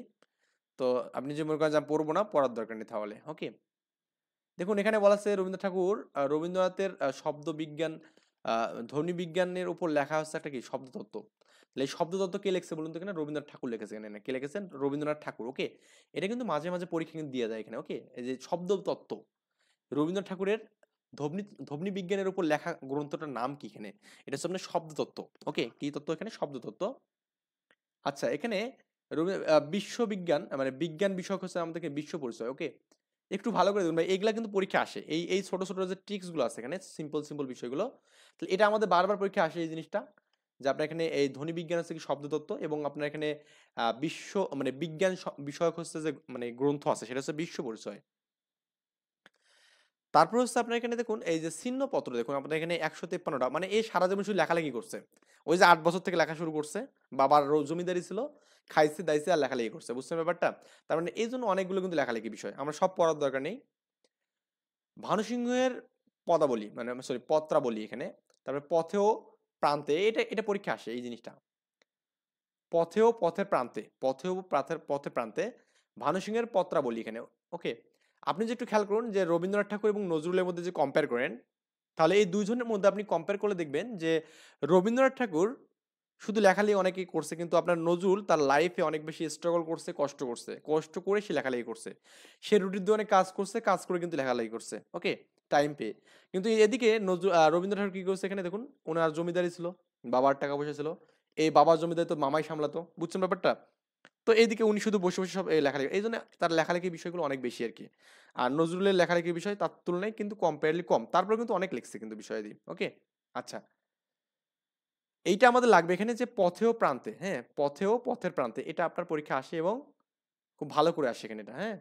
তো আপনি যে মনে করেন যে আমি পড়বো না, পড়ার দরকার নেই তাহলে, ওকে। দেখুন এখানে বলা আছে রবীন্দ্রনাথ ঠাকুর, রবীন্দ্রনাথের শব্দ বিজ্ঞান, ধ্বনি বিজ্ঞানের উপর লেখা হচ্ছে একটা কি শব্দতত্ত্ব। তাহলে এই শব্দতত্ত্ব কে লিখছে বলুন তো? এখানে রবীন্দ্রনাথ ঠাকুর লিখেছে, এখানে কে লিখেছেন? রবীন্দ্রনাথ ঠাকুর, ওকে। এটা কিন্তু মাঝে মাঝে পরীক্ষা কিন্তু দিয়ে যায় এখানে, ওকে। এই যে শব্দতত্ত্ব, রবীন্দ্রনাথ ঠাকুরের ধ্বনি ধ্বনি বিজ্ঞানের উপর লেখা গ্রন্থটার নাম কি এখানে? এটা হচ্ছে আপনার শব্দতত্ত্ব, ওকে। কি তত্ত্ব এখানে? শব্দতত্ত্ব। আচ্ছা, এখানে বিশ্ববিজ্ঞান মানে বিজ্ঞান বিষয়ক হচ্ছে আমাদেরকে বিশ্ব পরিচয়, ওকে। একটু ভালো করে দেখুন ভাই, এগুলা কিন্তু পরীক্ষা আসে, এই ছোট ছোট যে ট্রিক্স গুলো আছে এখানে, সিম্পল সিম্পল বিষয়গুলো। তাহলে এটা আমাদের বারবার পরীক্ষা আসে এই জিনিসটা, যে আপনার এখানে এই ধ্বনি বিজ্ঞান হচ্ছে কি শব্দতত্ত্ব, এবং আপনার এখানে বিশ্ব মানে বিজ্ঞান বিষয়ক হচ্ছে যে মানে গ্রন্থ আছে, সেটা হচ্ছে বিশ্ব পরিচয়। তারপর হচ্ছে আপনার এখানে দেখুন এই যে ছিন্নপত্র, দেখুন আপনার এখানে 153টা, মানে এই সারা জীবন শুধু লেখালেখি করছে। ওই যে 8 বছর থেকে লেখা শুরু করছে, বাবার জমিদারি ছিল, খাইছে দাইছে আর লেখালেখি করছে, বুঝছেন ব্যাপারটা? তার মানে এই জন্য অনেকগুলো কিন্তু লেখালেখি বিষয়, আমরা সব পড়ার দরকার নেই। ভানুসিংহের পদাবলী মানে সরি পত্রাবলী এখানে, তারপরে পথেও প্রান্তে, এটা এটা পরীক্ষা আসে এই জিনিসটা। পথেও পথের প্রান্তে, পথেও পথের প্রান্তে, ভানুসিংহের পত্রাবলী এখানে, ওকে। আপনি যে একটু খেয়াল করুন যে রবীন্দ্রনাথ ঠাকুর এবং নজরুলের মধ্যে যে কম্পেয়ার করেন, তাহলে এই দুইজনের মধ্যে আপনি কম্পেয়ার করলে দেখবেন যে রবীন্দ্রনাথ ঠাকুর শুধু লেখালেখি অনেকেই করছে, কিন্তু আপনার নজরুল তার লাইফে অনেক বেশি স্ট্রাগল করছে, কষ্ট করছে, কষ্ট করে সে লেখালেখি করছে। সে রুটির দোকানে কাজ করছে, কাজ করে কিন্তু লেখালেখি করছে, ওকে, টাইম পেয়ে। কিন্তু এদিকে রবীন্দ্রনাথ ঠাকুর কি করছে এখানে দেখুন, ওনার জমিদারি ছিল, বাবার টাকা পয়সা ছিল, এই বাবার জমিদারি তো মামাই সামলাতো, বুঝছেন ব্যাপারটা? তো এইদিকে উনি শুধু বসে বসে সব এই লেখালেখি, এই জন্য তার লেখালেখির বিষয়গুলো অনেক বেশি আর কি। আর নজরুলের লেখালেখির বিষয় তার তুলনায় কিন্তু কম্পারেটলি কম, তারপরে কিন্তু অনেক লিখছে কিন্তু বিষয়াদি, ওকে। আচ্ছা, এইটা আমাদের লাগবে এখানে যে পথেও প্রান্তে, হ্যাঁ, পথেও পথের প্রান্তে, এটা আপনার পরীক্ষা আসে এবং খুব ভালো করে আসে এখানে এটা, হ্যাঁ।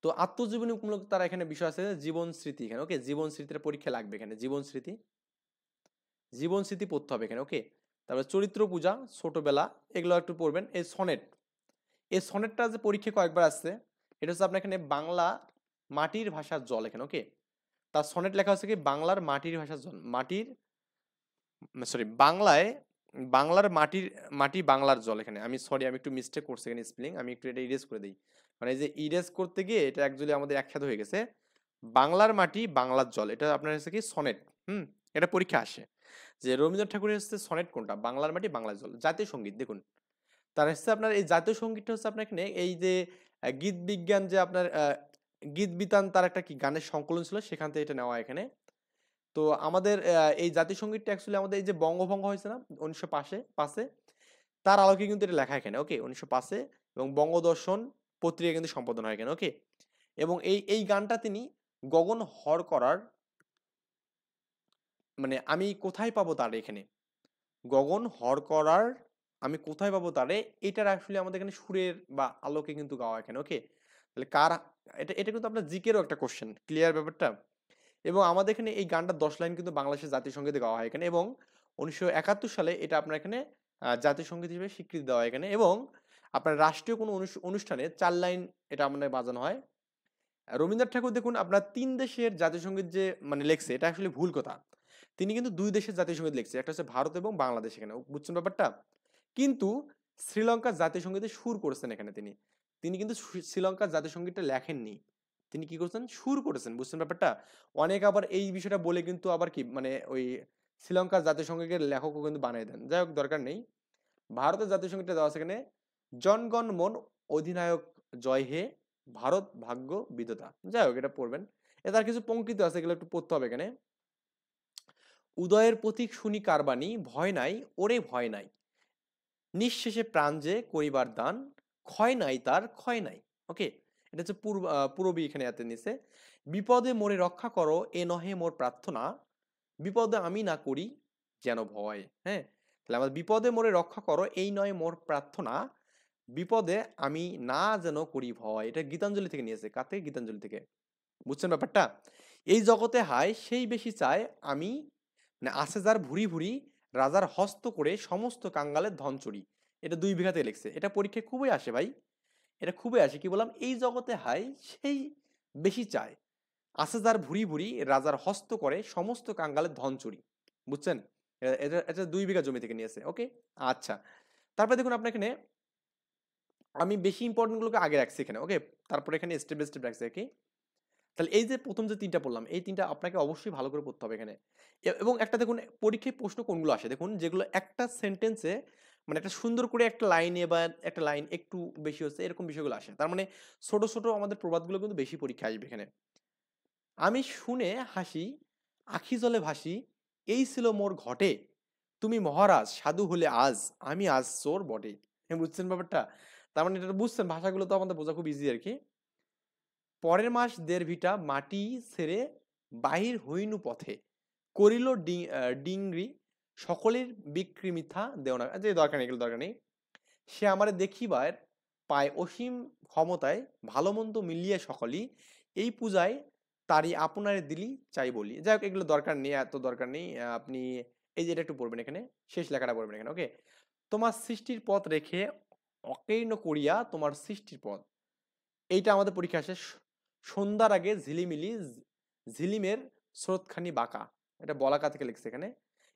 তো আত্মজীবনীমূলক তারা এখানে বিষয় আছে জীবন স্মৃতি এখানে, ওকে। জীবন স্মৃতির পরীক্ষা লাগবে এখানে, জীবন স্মৃতি, জীবন স্মৃতি পড়তে হবে এখানে, ওকে। তারপরে চরিত্র পূজা, ছোটবেলা, এগুলো একটু পড়বেন। এই সনেট, এই সনেটটা যে পরীক্ষা কয়েকবার আসছে, এটা হচ্ছে আপনার এখানে বাংলা মাটির ভাষার জল এখানে, ওকে। তার সনেট লেখা হচ্ছে কি বাংলার মাটির ভাষার জল, মাটির সরি বাংলায়, বাংলার মাটির, মাটি বাংলার জল এখানে, আমি সরি আমি একটু মিস্টেক করছি এখানে স্পেলিং, আমি একটু এটা ইরেজ করে দিই। মানে এই যে ইরেজ করতে গিয়ে এটা অ্যাকচুয়ালি আমাদের একসাথে হয়ে গেছে। বাংলার মাটি বাংলার জল, এটা আপনার হচ্ছে কি সনেট। হুম, এটা পরীক্ষা আসে যে রবীন্দ্রনাথ ঠাকুরের হচ্ছে সনেট কোনটা, বাংলার মাটি বাংলার জল। জাতীয় সঙ্গীত দেখুন, তার হচ্ছে আপনার এই জাতীয় সঙ্গীতটা হচ্ছে আপনার এখানে এই যে গীত বিজ্ঞান যে আপনার গীত বিতান, তার একটা কি গানের সংকলন ছিল, সেখান থেকে এটা নেওয়া এখানে। তো আমাদের এই জাতীয় সঙ্গীতটা অ্যাকচুয়ালি আমাদের এই যে বঙ্গভঙ্গ হয়েছে না 1905-এ, তার আলোকে কিন্তু এটা লেখা এখানে, ওকে, 1905-এ। এবং বঙ্গদর্শন পত্রিকা কিন্তু সম্পাদন হয় এখানে, ওকে। এবং এই গানটা তিনি গগন হর করার, মানে আমি কোথায় পাবো তার এখানে, গগন হর করার আমি কোথায় পাবো তারে, এটার আসলে আমাদের এখানে সুরের বা আলোকে কিন্তু গাওয়া এখানে, ওকে। তাহলে কার, এটা এটা কিন্তু আপনার জিকেরও একটা কোশ্চেন, ক্লিয়ার ব্যাপারটা? এবং আমাদের এখানে এই গানটা 10 লাইন কিন্তু বাংলাদেশের জাতীয় সঙ্গীতে গাওয়া হয় এখানে, এবং 1971 সালে এটা আপনার এখানে জাতীয় সঙ্গীত হিসেবে স্বীকৃতি দেওয়া হয় এখানে। এবং আপনার রাষ্ট্রীয় কোনো অনুষ্ঠানে 4 লাইন এটা আমাদের বাজানো হয়। রবীন্দ্রনাথ ঠাকুর দেখুন আপনার 3 দেশের জাতীয় সঙ্গীত যে মানে লেখছে, এটা আসলে ভুল কথা। তিনি কিন্তু 2 দেশের জাতীয় সঙ্গীত লিখছে, একটা হচ্ছে ভারত এবং বাংলাদেশ এখানে, বুঝছেন ব্যাপারটা? কিন্তু শ্রীলঙ্কার জাতীয় সঙ্গীতে সুর করেছেন এখানে তিনি, তিনি কিন্তু শ্রীলঙ্কার জাতীয় সঙ্গীতটা লেখেননি, তিনি কি করছেন সুর করেছেন, বুঝছেন ব্যাপারটা? অনেক আবার এই বিষয়টা বলে কিন্তু আবার কি মানে ওই শ্রীলঙ্কার জাতীয় সঙ্গীতের লেখকও কিন্তু বানিয়ে দেন, যাই হোক দরকার নেই। ভারতের জাতীয় সঙ্গীতটা দেওয়া আছে এখানে, জনগণ মন অধিনায়ক জয় হে, ভারত ভাগ্য বিধাতা, যাই হোক এটা পড়বেন। তার কিছু পঙ্কিত আছে, এগুলো একটু পড়তে হবে এখানে। উদয়ের প্রতীক শুনি কারবানি, ভয় নাই ওরে ভয় নাই, নিঃশেষে প্রাণ যে করিবার দান, ক্ষয় নাই তার ক্ষয় নাই, ওকে। এটা হচ্ছে পূরবী এখানে এতে নিছে। বিপদে মোরে রক্ষা করো এ নহে মোর প্রার্থনা, বিপদে আমি না করি যেন ভয়, হ্যাঁ। তাহলে আমার বিপদে মোরে রক্ষা করো এই নয় মোর প্রার্থনা, বিপদে আমি না যেন করি ভয়, এটা গীতাঞ্জলি থেকে নিয়েছে, কার থেকে? গীতাঞ্জলি থেকে, বুঝছেন ব্যাপারটা? এই জগতে হায় সেই বেশি চায় আমি, মানে আছে যার ভুরি ভুরি, রাজার হস্ত করে সমস্ত কাঙ্গালের ধন চুরি, এটা 2 বিঘা থেকে লিখছে। এটা পরীক্ষায় খুবই আসে ভাই, এটা খুবই আসে। কি বললাম, এই জগতে হাই সেই বেশি চায়, আছে যার ভুরি ভুরি রাজার হস্ত করে সমস্ত কাঙ্গালের ধন চুরি। বুঝছেন? এটা এটা 2 বিঘা জমি থেকে নিয়েছে। ওকে, আচ্ছা। তারপরে দেখুন আপনার এখানে আমি বেশি ইম্পর্টেন্ট গুলোকে আগে রাখছি এখানে। ওকে, তারপরে এখানে স্টেপ বাই স্টেপ রাখছি কি। তাহলে এই যে প্রথম যে তিনটা পড়লাম, এই তিনটা আপনাকে অবশ্যই ভালো করে পড়তে হবে এখানে। এবং একটা দেখুন পরীক্ষায় প্রশ্ন কোনগুলো আসে, দেখুন যেগুলো একটা সেন্টেন্সে মানে একটা সুন্দর করে একটা লাইনে বা একটা লাইন একটু বেশি হচ্ছে, এরকম বিষয়গুলো আসে। তার মানে ছোট ছোট আমাদের প্রবাদগুলো কিন্তু বেশি পরীক্ষা আসবে এখানে। আমি শুনে হাসি, আখি জলে ভাসি, এই ছিল মোর ঘটে, তুমি মহারাজ সাধু হলে আজ, আমি আজ চোর বটে। বুঝছেন ব্যাপারটা? তার মানে এটা বুঝছেন, ভাষাগুলো তো আমাদের বোঝা খুব ইজি আর কি। পরের মাস দের ভিটা মাটি ছেড়ে বাহির হইনু পথে, করিল ডিংরি, সকলের বিক্রি মিথ্যা দেও না, যে দরকার নেই, এগুলো দরকার নেই। সে আমারে দেখিবার পায় অসীম ক্ষমতায়, ভালো মন্দ মিলিয়ে সকলই, এই পূজায় তারই আপনারে দিলি চাই বলি। যাই হোক, এগুলো দরকার নেই, এত দরকার নেই। আপনি এই যে এটা একটু পড়বেন এখানে, শেষ লেখাটা পড়বেন এখানে। ওকে, তোমার সৃষ্টির পথ রেখে অকীর্ণ করিয়া তোমার সৃষ্টির পথ, এইটা আমাদের পরীক্ষা আসে। সন্ধ্যার আগে ঝিলিমিলি ঝিলিমের স্রোতখানি বাঁকা, এটা বলাকা থেকে লিখছে এখানে।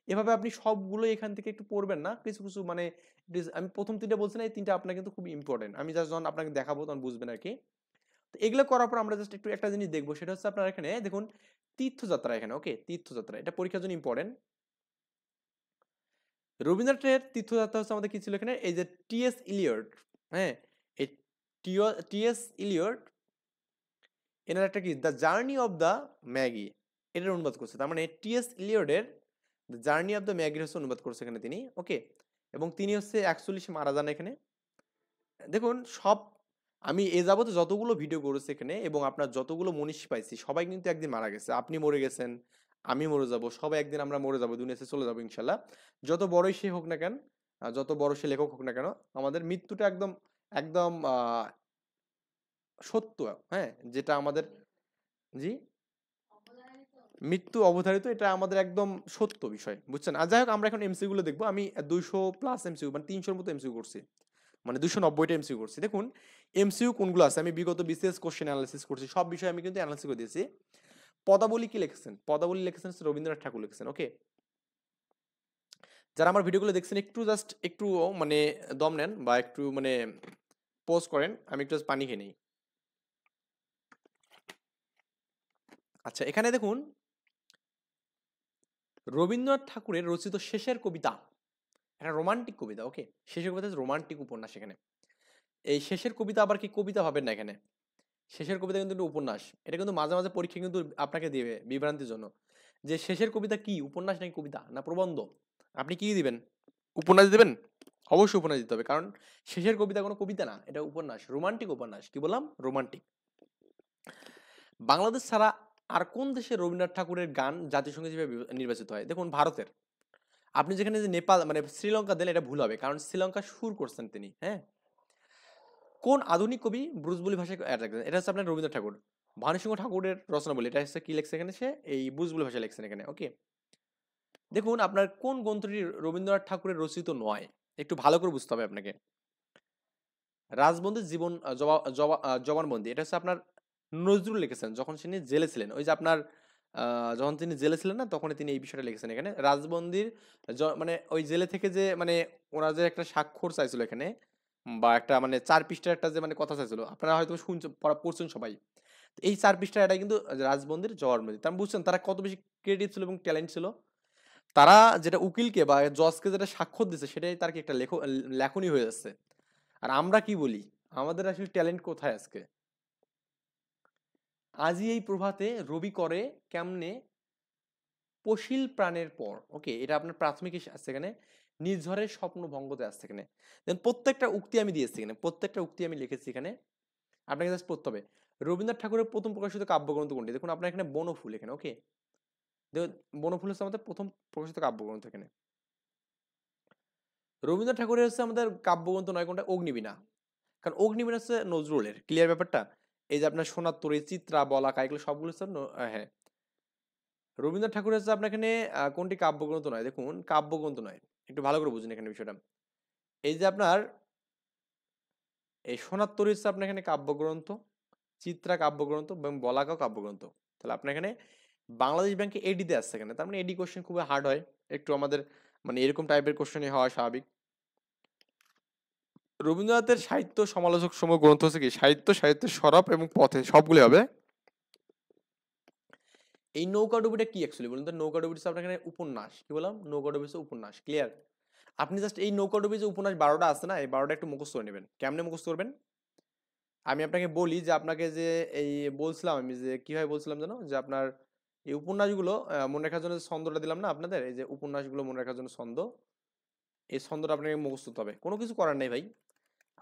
এভাবে আপনি সবগুলো এখান থেকে একটু পড়বেন না, কিছু কিছু মানে আমি প্রথম তিনটা বলছি না, এই তিনটা আপনার কিন্তু খুব ইম্পর্টেন্ট। আমি জাস্ট যখন আপনাকে দেখাবো তখন বুঝবেন আর কি। তো এগুলো করার পর আমরা জাস্ট একটু একটা জিনিস দেখবো, সেটা হচ্ছে আপনার এখানে দেখুন তীর্থযাত্রা এখানে। ওকে, তীর্থযাত্রা এটা পরীক্ষার জন্য ইম্পর্টেন্ট। রবীন্দ্রনাথের তীর্থযাত্রা হচ্ছে আমাদের কি ছিল এখানে, এই যে টিএস ইলিয়ট। হ্যাঁ, এই টিএস ইলিয়ট এনার একটা কি the journey of the Magi, এটার অনুবাদ করছে। তার মানে টিএস ইলিয়টের দ্য জার্নি অফ দ্য ম্যাগির হচ্ছে অনুবাদ করছে এখানে তিনি। ওকে, এবং তিনি হচ্ছে 41 মারা যান এখানে। দেখুন সব আমি এ যাবত যতগুলো ভিডিও করেছি এখানে এবং আপনার যতগুলো মনীষী পাইছি, সবাই কিন্তু একদিন মারা গেছে। আপনি মরে গেছেন, আমি মরে যাব, সবাই একদিন আমরা মরে যাব, দুনিয়া ছেড়ে চলে যাবো ইনশাল্লাহ। যত বড়ই সে হোক না কেন, যত বড় সে লেখক হোক না কেন, আমাদের মৃত্যুটা একদম একদম সত্য। হ্যাঁ, যেটা আমাদের, জি, মৃত্যু অবধারিত, এটা আমাদের একদম সত্য বিষয়। বুঝছেন? আর যাই হোক, আমরা এখন এমসিকিউ গুলো দেখবো। আমি 200 প্লাস এমসিকিউ মানে 300-র মতো এমসিকিউ করছি, মানে 290টা এমসিকিউ করছি। দেখুন এমসিকিউ কোনগুলো আছে, আমি বিগত বিসিএস কোশ্চেন অ্যানালাইসিস করছি, সব বিষয় আমি কিন্তু অ্যানালাইসিস করে দিয়েছি। পদাবলী কি লিখেছেন? পদাবলী লিখেছেন রবীন্দ্রনাথ ঠাকুর লিখেছেন। ওকে, যারা আমার ভিডিওগুলো দেখছেন একটু জাস্ট একটু মানে দম নেন বা একটু মানে পোজ করেন, আমি একটু পানি খেয়ে নেই। আচ্ছা, এখানে দেখুন রবীন্দ্রনাথ ঠাকুরের রচিত শেষের কবিতা, একটা রোমান্টিক কবিতা। ওকে, শেষের কবিতা রোমান্টিক উপন্যাস এখানে। এই শেষের কবিতা আবার কি কবিতা ভাবেন না এখানে, শেষের কবিতা কিন্তু একটা উপন্যাস। এটা কিন্তু মাঝে মাঝে পরীক্ষা কিন্তু আপনাকে দিবে বিভ্রান্তির জন্য, যে শেষের কবিতা কি উপন্যাস নাকি কবিতা না প্রবন্ধ। আপনি কি দিবেন? উপন্যাস দিবেন? অবশ্যই উপন্যাস দিতে হবে, কারণ শেষের কবিতা কোনো কবিতা না, এটা উপন্যাস, রোমান্টিক উপন্যাস। কি বললাম? রোমান্টিক। বাংলাদেশ ছাড়া আর কোন দেশে রবীন্দ্রনাথ ঠাকুরের গান জাতিসংগীত হিসেবে নির্বাচিত হয়? দেখুন ভারতের। আপনি যেখানে যে নেপাল মানে শ্রীলঙ্কা দিলেন, এটা ভুল হবে, কারণ শ্রীলঙ্কা সুর করছেন তিনি। হ্যাঁ, কোন আধুনিক কবি ব্রজবুলি ভাষায় এটা হচ্ছে আপনার রবীন্দ্রনাথ ঠাকুর। ভানুসিংহ ঠাকুরের রচনাবলী, এটা হচ্ছে কি লেখছে এখানে, সে এই ব্রজবুলি ভাষায় লেখছেন এখানে। ওকে, দেখুন আপনার কোন গ্রন্থটি রবীন্দ্রনাথ ঠাকুরের রচিত নয়, একটু ভালো করে বুঝতে হবে আপনাকে। রাজবন্দির জীবন জবানবন্দি, এটা হচ্ছে আপনার নজরুল লিখেছেন যখন তিনি জেলে ছিলেন। ওই যে আপনার যখন তিনি জেলে ছিলেন না, তখন তিনি এই বিষয়টা লিখেছেন এখানে। রাজবন্দির মানে ওই জেলে থেকে যে মানে ওরা যে একটা স্বাক্ষর চাইছিল এখানে, বা একটা মানে 4 পৃষ্ঠার একটা যে মানে কথা চাইছিল, আপনারা হয়তো শুনছেন পড়ছেন সবাই। তো এই 4 পৃষ্ঠার এটা কিন্তু রাজবন্দির জবানবন্দি। তার বুঝছেন তারা কত বেশি ক্রিয়েটিভ ছিল এবং ট্যালেন্ট ছিল। তারা যেটা উকিলকে বা জজকে যেটা স্বাক্ষর দিচ্ছে, সেটাই তার কি একটা লেখনী হয়ে যাচ্ছে। আর আমরা কি বলি, আমাদের আসলে ট্যালেন্ট কোথায় আজকে? আজি এই প্রভাতে রবি করে কেমনে পশিল প্রাণের পর। ওকে, এটা আপনার প্রাথমিক আসছে এখানে। নির্ঝরের স্বপ্ন ভঙ্গতে আসছে এখানে। দেন প্রত্যেকটা উক্তি আমি দিয়েছি এখানে, প্রত্যেকটা উক্তি আমি লিখেছি এখানে, আপনাকে জাস্ট পড়তে হবে। রবীন্দ্রনাথ ঠাকুরের প্রথম প্রকাশিত কাব্যগ্রন্থ কোনটি? দেখুন আপনার এখানে বনফুল এখানে। ওকে, দেখুন বনফুল হচ্ছে আমাদের প্রথম প্রকাশিত কাব্যগ্রন্থ এখানে। রবীন্দ্রনাথ ঠাকুরের হচ্ছে আমাদের কাব্যগ্রন্থ নয় কোনটা? অগ্নিবীণা। কারণ অগ্নিবীণা হচ্ছে নজরুলের। ক্লিয়ার ব্যাপারটা? এই যে আপনার সোনার তরী, চিত্রা, বলাকা, এগুলো সবগুলো হচ্ছে হ্যাঁ, রবীন্দ্রনাথ ঠাকুরের হচ্ছে আপনার এখানে কোনটি কাব্যগ্রন্থ নয়? দেখুন কাব্যগ্রন্থ নয়, একটু ভালো করে বুঝুন এখানে বিষয়টা। এই যে আপনার এই সোনার তরী হচ্ছে আপনার এখানে কাব্যগ্রন্থ, চিত্রা কাব্যগ্রন্থ এবং বলাকাও কাব্যগ্রন্থ। তাহলে আপনার এখানে বাংলাদেশ ব্যাংকে এডিতে আসছে এখানে, তার মানে এডি কোশ্চেন খুবই হার্ড হয় একটু আমাদের, মানে এরকম টাইপের কোশ্চেনই হওয়া স্বাভাবিক। রবীন্দ্রনাথের সাহিত্য সমালোচক সমূহ গ্রন্থ হচ্ছে কি সাহিত্য, সাহিত্যের সরব এবং পথে, সবগুলি হবে। এই নৌকাডুবিটা কি অ্যাকচুয়ালি বলুন তো? নৌকাডুবি হচ্ছে আপনার এখানে উপন্যাস, কি বললাম? নৌকাডুবি হচ্ছে উপন্যাস, ক্লিয়ার? আপনি জাস্ট এই নৌকাডুবি যে উপন্যাস 12টা আছে না, এই 12টা একটু মুখস্থ করে নেবেন। কেমনে মুখস্থ করবেন? আমি আপনাকে বলি যে আপনাকে যে এই বলছিলাম আমি যে কিভাবে বলছিলাম জানো, যে আপনার এই উপন্যাসগুলো মনে রাখার জন্য যে ছন্দটা দিলাম না আপনাদের, এই যে উপন্যাসগুলো মনে রাখার জন্য ছন্দ, এই ছন্দটা আপনাকে মুখস্থ করতে হবে। কোনো কিছু করার নেই ভাই,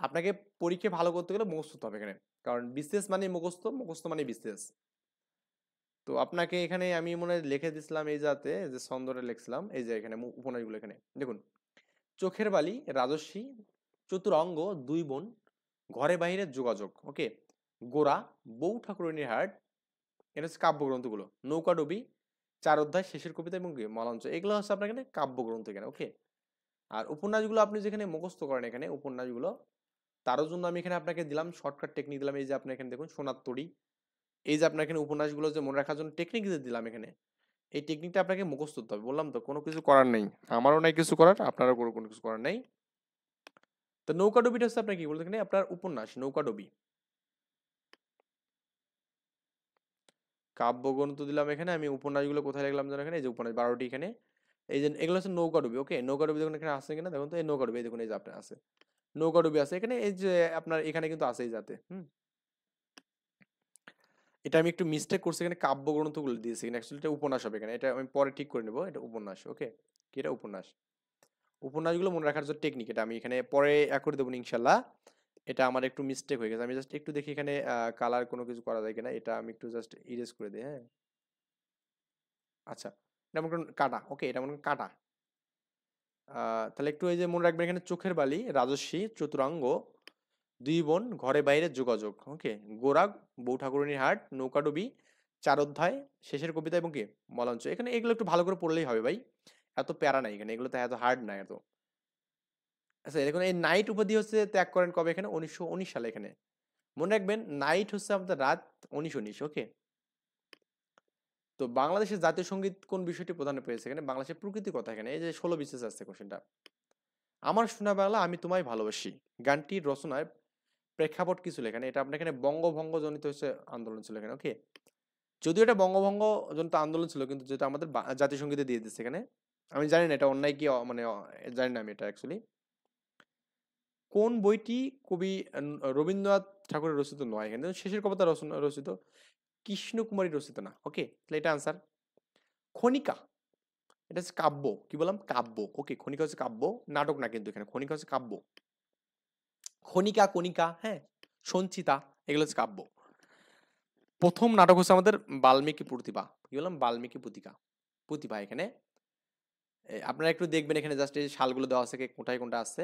আপনাকে পরীক্ষা ভালো করতে গেলে মুখস্থ করতে হবে এখানে, কারণ বিসিএস মানে মুখস্থ, মুখস্থ মানে বিসিএস। তো আপনাকে এখানে আমি মনে হয় লিখে দিছিলাম এই যাতে যে ছন্দটা লিখছিলাম, এই যে এখানে উপন্যাসগুলো এখানে দেখুন। চোখের বালি, রাজস্বী, চতুরঙ্গ, দুই বোন, ঘরে বাইরে যোগাযোগ, ওকে, গোরা, বউ ঠাকুরানীর হাট, এটা হচ্ছে কাব্যগ্রন্থগুলো। নৌকাডুবি, চার অধ্যায়, শেষের কবিতা এবং কি মলাঞ্চ, এগুলো হচ্ছে আপনার এখানে কাব্যগ্রন্থ এখানে, ওকে। আর উপন্যাসগুলো আপনি যেখানে মুখস্থ করেন এখানে উপন্যাসগুলো, তারও জন্য আমি এখানে আপনাকে দিলাম শর্টকাট টেকনিক দিলাম। এই যে আপনি এখানে দেখুন সোনার তরী, এই যে আপনার এখানে উপন্যাসগুলো যে মনে রাখার জন্য টেকনিক যে দিলাম এখানে, এই টেকনিকটা আপনাকে মুখস্থ করতে হবে। বললাম তো কোনো কিছু করার নেই, আমারও নাই কিছু করার, আপনারও কোনো কিছু করার নেই। তো নৌকাডুবিটা হচ্ছে আপনার কি বলতে এখানে আপনার উপন্যাস নৌকাডুবি। কাব্যগ্রন্থ দিলাম এখানে, আমি উপন্যাসগুলো কোথায় লিখলাম যেন এখানে, এই যে উপন্যাস 12টি এখানে, এই যে এগুলো হচ্ছে নৌকাডুবি, ওকে। নৌকাডুবি দেখুন এখানে আছে কিনা দেখুন তো, এই নৌকাডুবি এই দেখুন, এই যে আপনার আছে নৌকাডুবি আছে এখানে, এই যে আপনার এখানে কিন্তু আছেই যাতে এটা আমি একটু মিস্টেক করছি, এখানে কাব্যগ্রন্থগুলো দিয়েছি, এখানে অ্যাকচুয়ালি এটা উপন্যাস হবে এখানে, এটা আমি পরে ঠিক করে নেবো, এটা উপন্যাস, ওকে। কি এটা উপন্যাস? উপন্যাসগুলো মনে রাখার জন্য টেকনিক, এটা আমি এখানে পরে করে দেবো ইনশাল্লাহ। এটা আমার একটু মিস্টেক হয়ে গেছে, আমি জাস্ট একটু দেখি এখানে কালার কোনো কিছু করা যায় কিনা, এটা আমি একটু জাস্ট ইরেজ করে দিই, হ্যাঁ। আচ্ছা, এটা মনে করেন কাটা, ওকে, এটা মনে করেন কাটা। তাহলে একটু এই যে মনে রাখবেন এখানে চোখের বালি, রাজস্বী, চতুরাঙ্গ, দুই বোন, ঘরে বাইরে যোগাযোগ, ওকে, গোরা, বউ ঠাকুরানীর হাট, নৌকাডুবি, চার অধ্যায়, শেষের কবিতা এবং কি মলাঞ্চ, এখানে এগুলো একটু ভালো করে পড়লেই হবে ভাই, এত প্যারা নাই এখানে, এগুলো তো এত হার্ড না এত। আচ্ছা দেখুন, এই নাইট উপাধি হচ্ছে ত্যাগ করেন কবে এখানে, 1919 সালে এখানে। মনে রাখবেন নাইট হচ্ছে আমাদের রাত, 1919, ওকে। তো বাংলাদেশের জাতীয় সঙ্গীত কোন বিষয়টি প্রধান পেয়েছে এখানে, বাংলাদেশের প্রকৃতির কথা এখানে, এই যে 16 বিশেষ আছে কোশ্চেনটা। আমার সোনা বাংলা আমি তোমায় ভালোবাসি গানটির রচনায় প্রেক্ষাপট কি ছিল এখানে, এটা আপনার এখানে বঙ্গভঙ্গ জনিত হচ্ছে আন্দোলন ছিল এখানে, ওকে। যদিও এটা বঙ্গভঙ্গ জনিত আন্দোলন ছিল, কিন্তু যেটা আমাদের জাতীয় সঙ্গীতে দিয়ে দিচ্ছে এখানে, আমি জানি না এটা অন্যায় কি মানে জানি না আমি এটা অ্যাকচুয়ালি। কোন বইটি কবি রবীন্দ্রনাথ ঠাকুরের রচিত নয়, এখানে শেষের কবিতা রচনা রচিত, কৃষ্ণকুমারী রচিত না, ওকে। তাহলে এটা আনসার। খনিকা, এটা হচ্ছে কাব্য, কি বললাম কাব্য, ওকে। খনিকা হচ্ছে কাব্য, নাটক না কিন্তু এখানে, খনিকা হচ্ছে কাব্য। খনিকা, কণিকা, হ্যাঁ, সঞ্চিতা, এগুলো হচ্ছে কাব্য। প্রথম নাটক হচ্ছে আমাদের বাল্মীকি প্রতিভা, কি বললাম বাল্মীকি প্রতিভা, প্রতিভা এখানে। আপনারা একটু দেখবেন এখানে জাস্ট এই সালগুলো দেওয়া আছে কোথায় কোনটা আছে।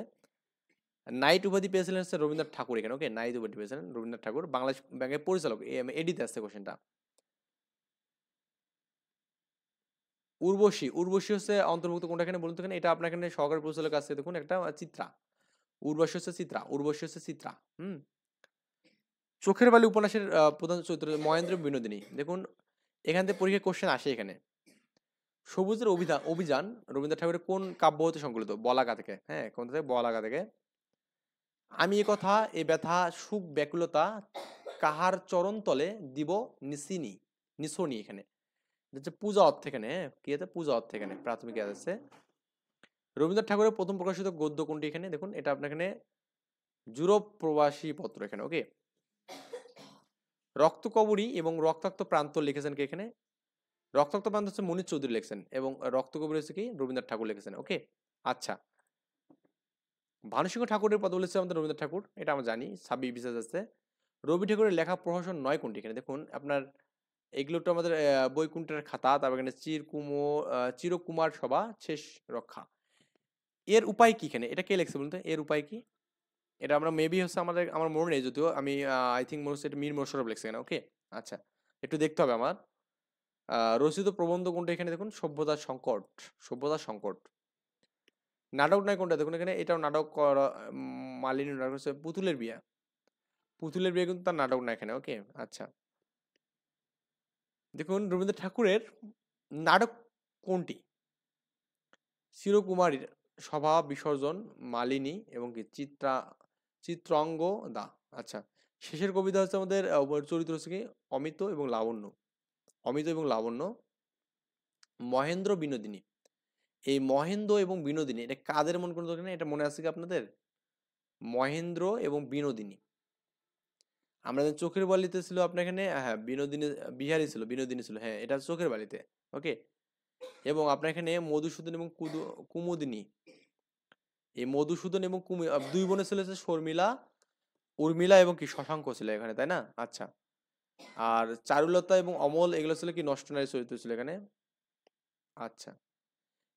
নাইট উপাধি পেয়েছিলেন হচ্ছে রবীন্দ্রনাথ ঠাকুর এখানে, ওকে। নাইট উপাধি পেয়েছিলেন রবীন্দ্রনাথ ঠাকুর, বাংলাদেশ ব্যাংকের পরিচালক, এডিতে আসছে কোশ্চেনটা। উর্বশী, উর্বশী হচ্ছে অন্তর্ভুক্ত কোনটা এখানে বলুন তো এখানে, এটা আপনার এখানে সহকারী পরিচালক আছে দেখুন একটা, চিত্রা। উর্বশী হচ্ছে চিত্রা, উর্বশী হচ্ছে চিত্রা। চোখের বালি উপন্যাসের প্রধান চরিত্র মহেন্দ্র বিনোদিনী, দেখুন এখান থেকে পরীক্ষায় কোশ্চেন আসে এখানে। সবুজের অভিযান রবীন্দ্রনাথ ঠাকুরের কোন কাব্য হতে সংকলিত, বলাকা থেকে, হ্যাঁ, কোন থেকে, বলাকা থেকে। আমি এ কথা এ ব্যথা সুখ ব্যাকুলতা কাহার চরণ তলে দিব নিসিনি, নিসনি, এখানে হচ্ছে পূজা অর্থ এখানে, হ্যাঁ, কি আছে পূজা অর্থ এখানে প্রাথমিক আছে। রবীন্দ্রনাথ ঠাকুরের প্রথম প্রকাশিত গদ্য কোনটি এখানে, দেখুন এটা আপনার এখানে ইউরোপ প্রবাসী পত্র এখানে, ওকে। রক্তকবরী এবং রক্তাক্ত প্রান্ত লিখেছেন কি এখানে, রক্তাক্ত প্রান্ত হচ্ছে মনির চৌধুরী লিখছেন, এবং রক্তকবরী হচ্ছে কি রবীন্দ্রনাথ ঠাকুর লিখেছেন, ওকে। আচ্ছা, ভানুসিংহ ঠাকুরের পদ বলেছে আমাদের রবীন্দ্রনাথ ঠাকুর, এটা আমরা জানি, ছাব্বিশ বিশেষ আছে। রবি ঠাকুরের লেখা প্রহসন নয় কোনটি এখানে, দেখুন আপনার এগুলো তো আমাদের বৈকুণ্ঠের খাতা, তারপর এখানে চিরকুমার সভা শেষ রক্ষা। এর উপায় কি এখানে, এটা কে লিখছে বলতে, এর উপায় কি, এটা আমরা মেবি হচ্ছে আমার মনে নেই, যদিও আমি আই থিঙ্ক মনে হচ্ছে এটা মীর মোশাররফ লিখছে এখানে, ওকে। আচ্ছা, একটু দেখতে হবে আমার। রচিত প্রবন্ধ কোনটা এখানে দেখুন, সভ্যতার সংকট, সভ্যতার সংকট। নাটক নয় কোনটা দেখুন এখানে, এটাও নাটক করা, মালিনী নাটক হচ্ছে পুতুলের বিয়া। পুতুলের বিয়ে কিন্তু তার নাটক না এখানে, ওকে। আচ্ছা, দেখুন রবীন্দ্রনাথ ঠাকুরের নাটক কোনটি? চিরকুমারীর, সভা বিসর্জন, মালিনী এবং কি চিত্রাঙ্গ দা। আচ্ছা, শেষের কবিতা হচ্ছে আমাদের চরিত্র হচ্ছে কি অমিত এবং লাবণ্য। অমিত এবং লাবণ্য। মহেন্দ্র বিনোদিনী, এই মহেন্দ্র এবং বিনোদিনী এটা কাদের মনে করতে পারেন, এটা মনে আছে কি আপনাদের? মহেন্দ্র এবং বিনোদিনী। আমরা চোখের বালিতে ছিল আপনার এখানে, হ্যাঁ বিনোদিনী, বিহারী ছিল, বিনোদিনী ছিল, হ্যাঁ এটা চোখের বালিতে, ওকে। এবং আপনার এখানে মধুসূদন এবং কুমুদিনী, এই মধুসূদন এবং দুই বোনে ছিল হচ্ছে শর্মিলা, উর্মিলা এবং কি শশাঙ্ক ছিল এখানে, তাই না? আচ্ছা, আর চারুলতা এবং অমল এগুলো ছিল কি নষ্ট নারী চরিত্র ছিল এখানে। আচ্ছা,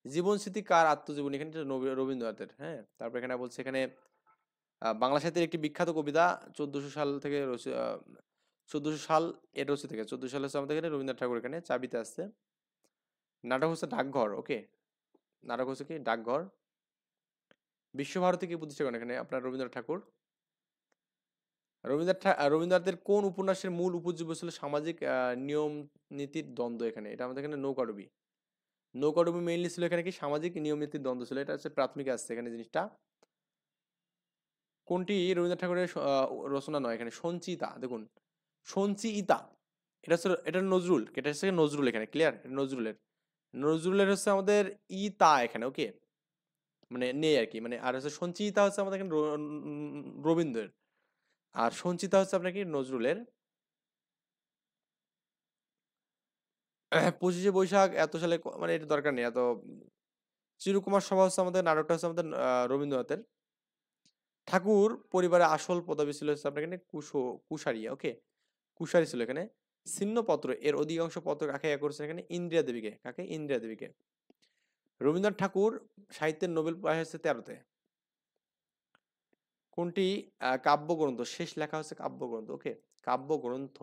জীবন স্মৃতি কার আত্মজীবনী, এখানে রবীন্দ্রনাথের, হ্যাঁ। তারপর এখানে বলছে এখানে বাংলা সাহিত্যের একটি বিখ্যাত কবিতা 1400 সাল থেকে 1400 সাল এর রচিত থেকে 1400 সালে হচ্ছে আমাদের এখানে রবীন্দ্রনাথ ঠাকুর এখানে চাবিতে আসছে। নাটক হচ্ছে ডাকঘর, ওকে। নাটক হচ্ছে কি ডাকঘর। বিশ্বভারতী কি প্রতিষ্ঠা করেন এখানে আপনার রবীন্দ্রনাথ ঠাকুর? রবীন্দ্রনাথের কোন উপন্যাসের মূল উপজীব্য ছিল সামাজিক নিয়ম নীতির দ্বন্দ্ব, এখানে এটা আমাদের এখানে নৌকাডুবি। নৌকাডুবি মেইনলি ছিল এখানে কি সামাজিক নিয়ম নীতির দ্বন্দ্ব ছিল, এটা হচ্ছে প্রাথমিক আসছে এখানে জিনিসটা। কোনটি রবীন্দ্রনাথ ঠাকুরের রচনা নয় এখানে? সঞ্চিতা, দেখুন সঞ্চিতা, এটা নজরুল, এটা হচ্ছে নজরুল এখানে, ক্লিয়ার? নজরুলের, নজরুলের হচ্ছে আমাদের ইতা এখানে, ওকে, মানে নেই আর কি, মানে আর হচ্ছে সঞ্চিতা হচ্ছে আমাদের এখানে রবীন্দ্রের, আর সঞ্চিতা হচ্ছে আপনার কি নজরুলের। 25শে বৈশাখ এত সালে মানে এটা দরকার নেই এত। চিরকুমার সভা হচ্ছে আমাদের নাটকটা হচ্ছে আমাদের রবীন্দ্রনাথের। ঠাকুর পরিবারের আসল পদবী ছিল হচ্ছে আপনার এখানে কুশারিয়া, ওকে, কুশারি ছিল এখানে। ছিন্নপত্র এর অধিকাংশ পত্র কাকে করছে এখানে? ইন্দিরা দেবীকে। কাকে? ইন্দিরা দেবীকে। রবীন্দ্রনাথ ঠাকুর সাহিত্যের নোবেল প্রাইজ হচ্ছে 13তে। কোনটি কাব্যগ্রন্থ শেষ লেখা হচ্ছে কাব্যগ্রন্থ, ওকে, কাব্যগ্রন্থ।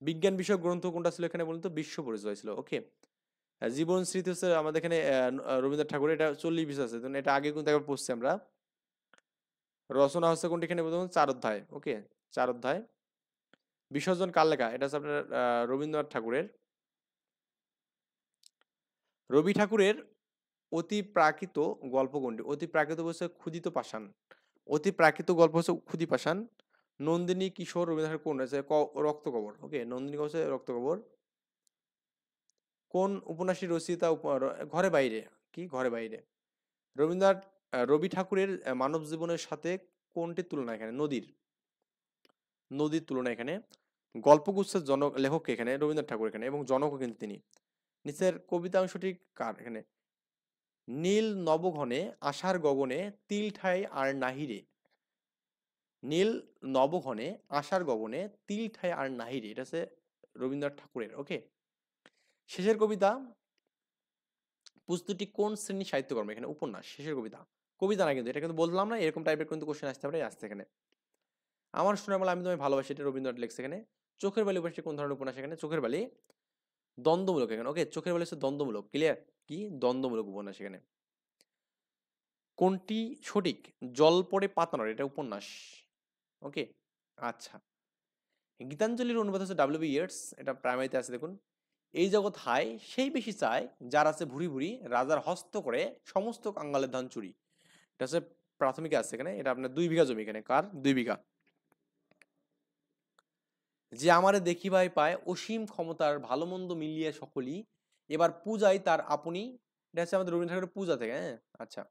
বিজ্ঞান বিষয়ক গ্রন্থ কোনটা ছিল এখানে বলুন তো? বিশ্ব পরিচয় ছিল, ওকে। জীবন স্মৃতি হচ্ছে আমাদের এখানে রবীন্দ্রনাথ ঠাকুরের, এটা 40 আছে, এটা আগে কিন্তু একবার পড়ছি আমরা। রচনা হচ্ছে কোনটি এখানে বলুন? 4 অধ্যায়, ওকে, 4 অধ্যায়। বিসর্জন কার লেখা? এটা হচ্ছে আপনার রবীন্দ্রনাথ ঠাকুরের। রবি ঠাকুরের অতি প্রাকৃত গল্প কোনটি? অতি প্রাকৃত বলছে ক্ষুদিত পাষাণ। অতি প্রাকৃত গল্প হচ্ছে ক্ষুদি পাষাণ। নন্দিনী কিশোর রবীন্দ্রনাথ কোন আছে? রক্ত কবর, ওকে, নন্দিনী হচ্ছে রক্ত কবর। কোন উপন্যাসের রচয়িতা ঘরে বাইরে, কি ঘরে বাইরে? রবীন্দ্রনাথ রবি ঠাকুরের মানব জীবনের সাথে কোনটির তুলনা এখানে? নদীর, নদীর তুলনা এখানে। গল্পগুচ্ছের জনক লেখক এখানে রবীন্দ্রনাথ ঠাকুর এখানে, এবং জনকও কিন্তু তিনি। নিচের কবিতা অংশটি কার এখানে? নীল নবঘনে আশার গগনে তিল ঠাই আর নাহিরে। নীল নবঘনে আশার গগনে তিল ঠাই আর নাহিরে, এটা হচ্ছে রবীন্দ্রনাথ ঠাকুরের, ওকে। শেষের কবিতা পুস্তকটি কোন শ্রেণীর সাহিত্যকর্ম? এখানে উপন্যাস। শেষের কবিতা, কবিতা না কিন্তু, এটা কিন্তু বললাম না এরকম টাইপের কিন্তু কোশ্চেন আসতে পারে, আসছে এখানে। আমার সোনার বাংলা আমি তোমায় ভালোবাসি, এটা রবীন্দ্রনাথ লেখছে এখানে। চোখের বালি উপন্যাসটি কোন ধরনের উপন্যাস এখানে? চোখের বালি দ্বন্দ্বমূলক এখানে, ওকে, চোখের বালি হচ্ছে দ্বন্দ্বমূলক, ক্লিয়ার? কি দ্বন্দ্বমূলক উপন্যাস এখানে। কোনটি সঠিক? জল পড়ে পাতা নড়ে, এটা উপন্যাস, ওকে। আচ্ছা, গীতাঞ্জলির অনুবাদ হচ্ছে ডব্লিউ বি ইয়েটস, এটা প্রাইমারিতে আছে দেখুন। এই জগৎ হায় সেই বেশি চায় যার আছে ভুরি ভুরি, রাজার হস্ত করে সমস্ত কাঙ্গালের ধান চুরি, এটা হচ্ছে প্রাথমিকে আছে এখানে। এটা আপনার 2 বিঘা জমি এখানে, কার? 2 বিঘা। যে আমারে দেখিবাই পায় অসীম ক্ষমতার, ভালো মন্দ মিলিয়ে সকলই, এবার পূজাই তার আপনি, এটা হচ্ছে আমাদের রবীন্দ্রনাথ ঠাকুরের পূজা থেকে, হ্যাঁ। আচ্ছা,